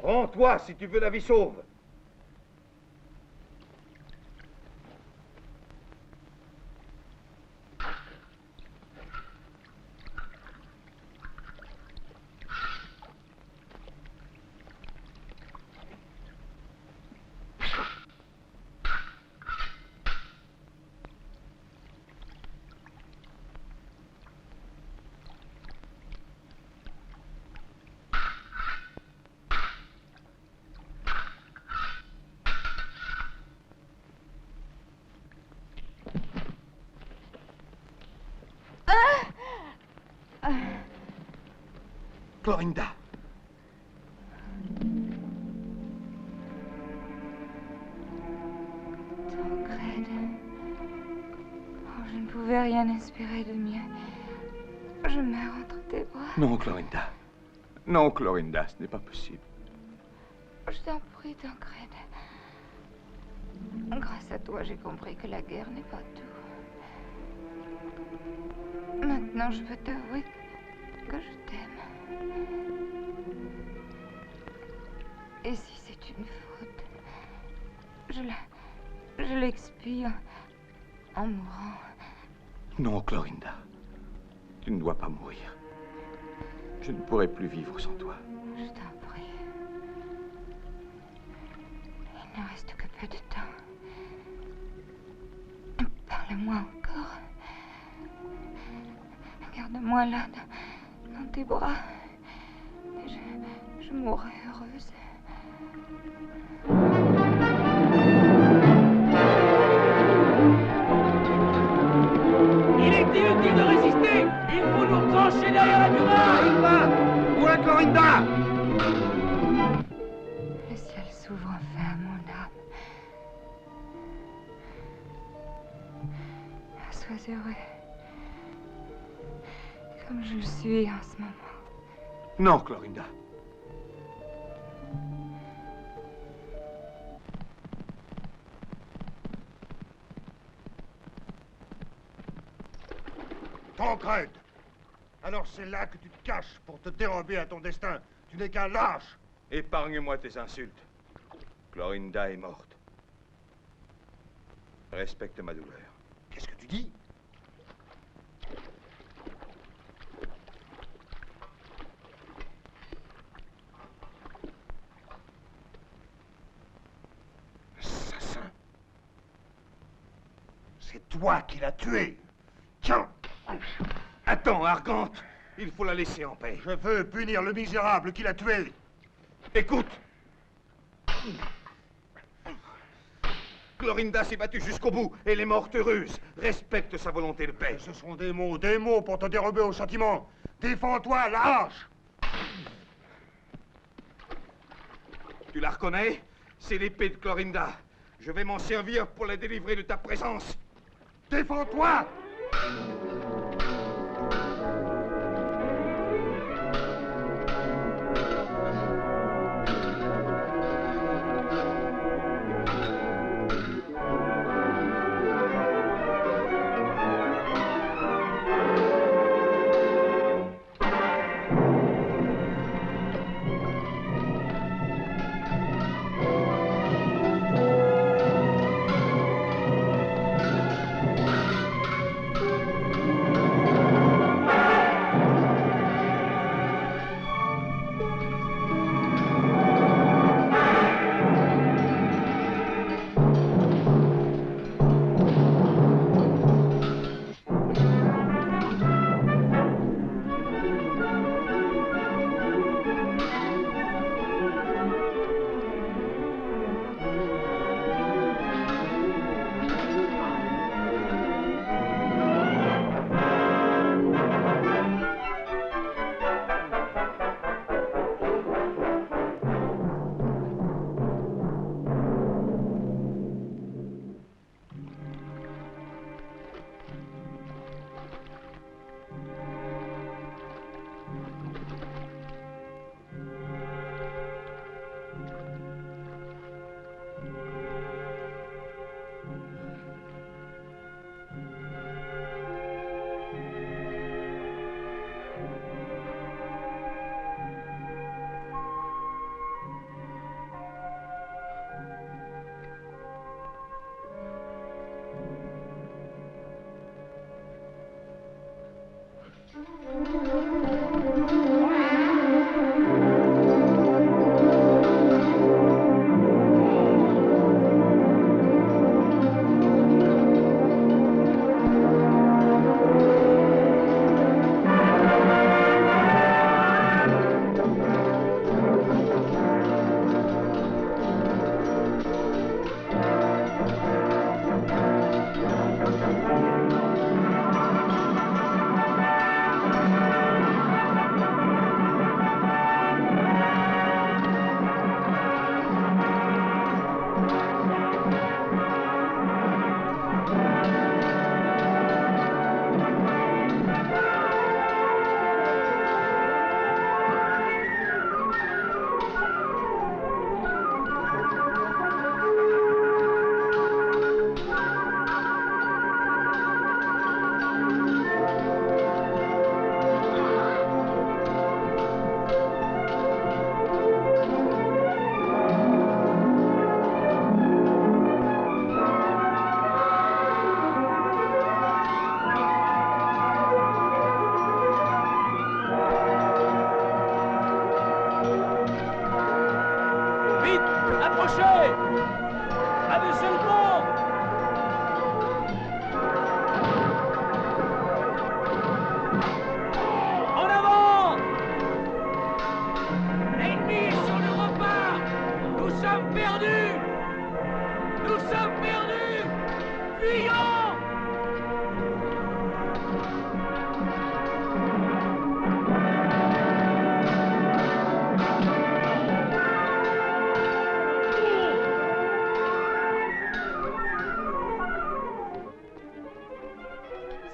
Speaker 6: Rends-toi si tu veux la vie sauve. Clorinda.
Speaker 11: Tancrède. Oh, je ne pouvais rien espérer de mieux. Je meurs entre tes bras.
Speaker 7: Non, Clorinda. Non, Clorinda, ce n'est pas possible.
Speaker 11: Je t'en prie, Tancrède. Grâce à toi, j'ai compris que la guerre n'est pas tout. Maintenant, je peux t'avouer que je t'aime. Et si c'est une faute, je l'expie en mourant.
Speaker 7: Non, Clorinda. Tu ne dois pas mourir. Je ne pourrai plus vivre sans toi.
Speaker 11: Je t'en prie. Il ne reste que peu de temps. Parle-moi encore. Garde-moi là, dans tes bras. Et je mourrai heureuse.
Speaker 17: Il est inutile de résister. Il faut nous trancher derrière la muraille.
Speaker 6: Où est Clorinda?
Speaker 11: Le ciel s'ouvre enfin à mon âme. Sois heureux. Comme je le suis en ce moment.
Speaker 7: Non, Clorinda.
Speaker 4: Tancrède! Alors c'est là que tu te caches pour te dérober à ton destin. Tu n'es qu'un lâche.
Speaker 7: Épargne-moi tes insultes. Clorinda est morte. Respecte ma douleur.
Speaker 4: Qu'est-ce que tu dis?
Speaker 16: C'est toi qui l'as tué. Tiens.
Speaker 6: Attends, Argante, il faut la laisser en paix.
Speaker 16: Je veux punir le misérable qui l'a tué.
Speaker 6: Écoute. Clorinda s'est battue jusqu'au bout. Elle est morte heureuse. Respecte sa volonté de paix.
Speaker 16: Ce sont des mots pour te dérober au châtiment. Défends-toi, lâche.
Speaker 6: Tu la reconnais? C'est l'épée de Clorinda. Je vais m'en servir pour la délivrer de ta présence.
Speaker 16: Défends-toi!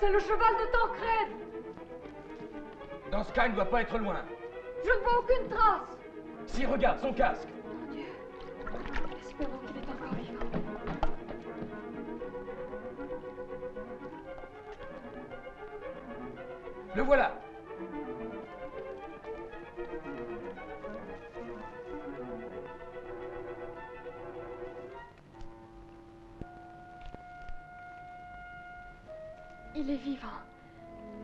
Speaker 9: C'est le cheval de Tancrède!
Speaker 21: Dans ce cas, il ne doit pas être loin.
Speaker 9: Je ne vois aucune trace!
Speaker 21: Si, regarde, son casque.
Speaker 9: Mon Dieu! Espérons qu'il est encore vivant.
Speaker 21: Le voilà.
Speaker 9: Il est vivant.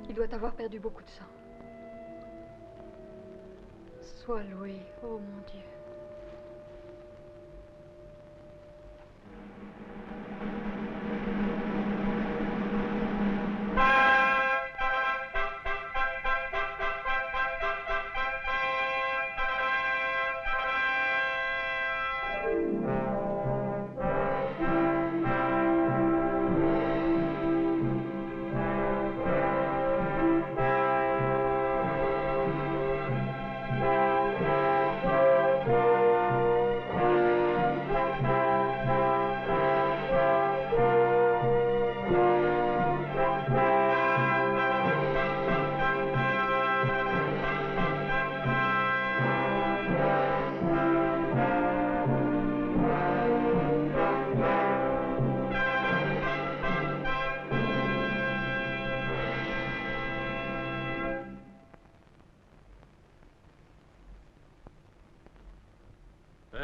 Speaker 9: Il doit avoir perdu beaucoup de sang. Sois loué, oh mon Dieu.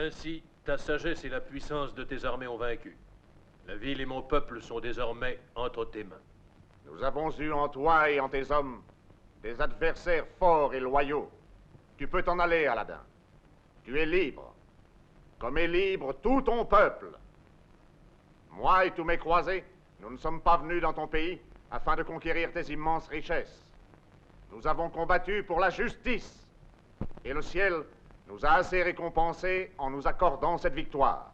Speaker 10: Ainsi, ta sagesse et la puissance de tes armées ont vaincu. La ville et mon peuple sont désormais entre tes mains.
Speaker 1: Nous avons eu en toi et en tes hommes des adversaires forts et loyaux. Tu peux t'en aller, Aladin. Tu es libre, comme est libre tout ton peuple. Moi et tous mes croisés, nous ne sommes pas venus dans ton pays afin de conquérir tes immenses richesses. Nous avons combattu pour la justice, et le ciel nous a assez récompensés en nous accordant cette victoire.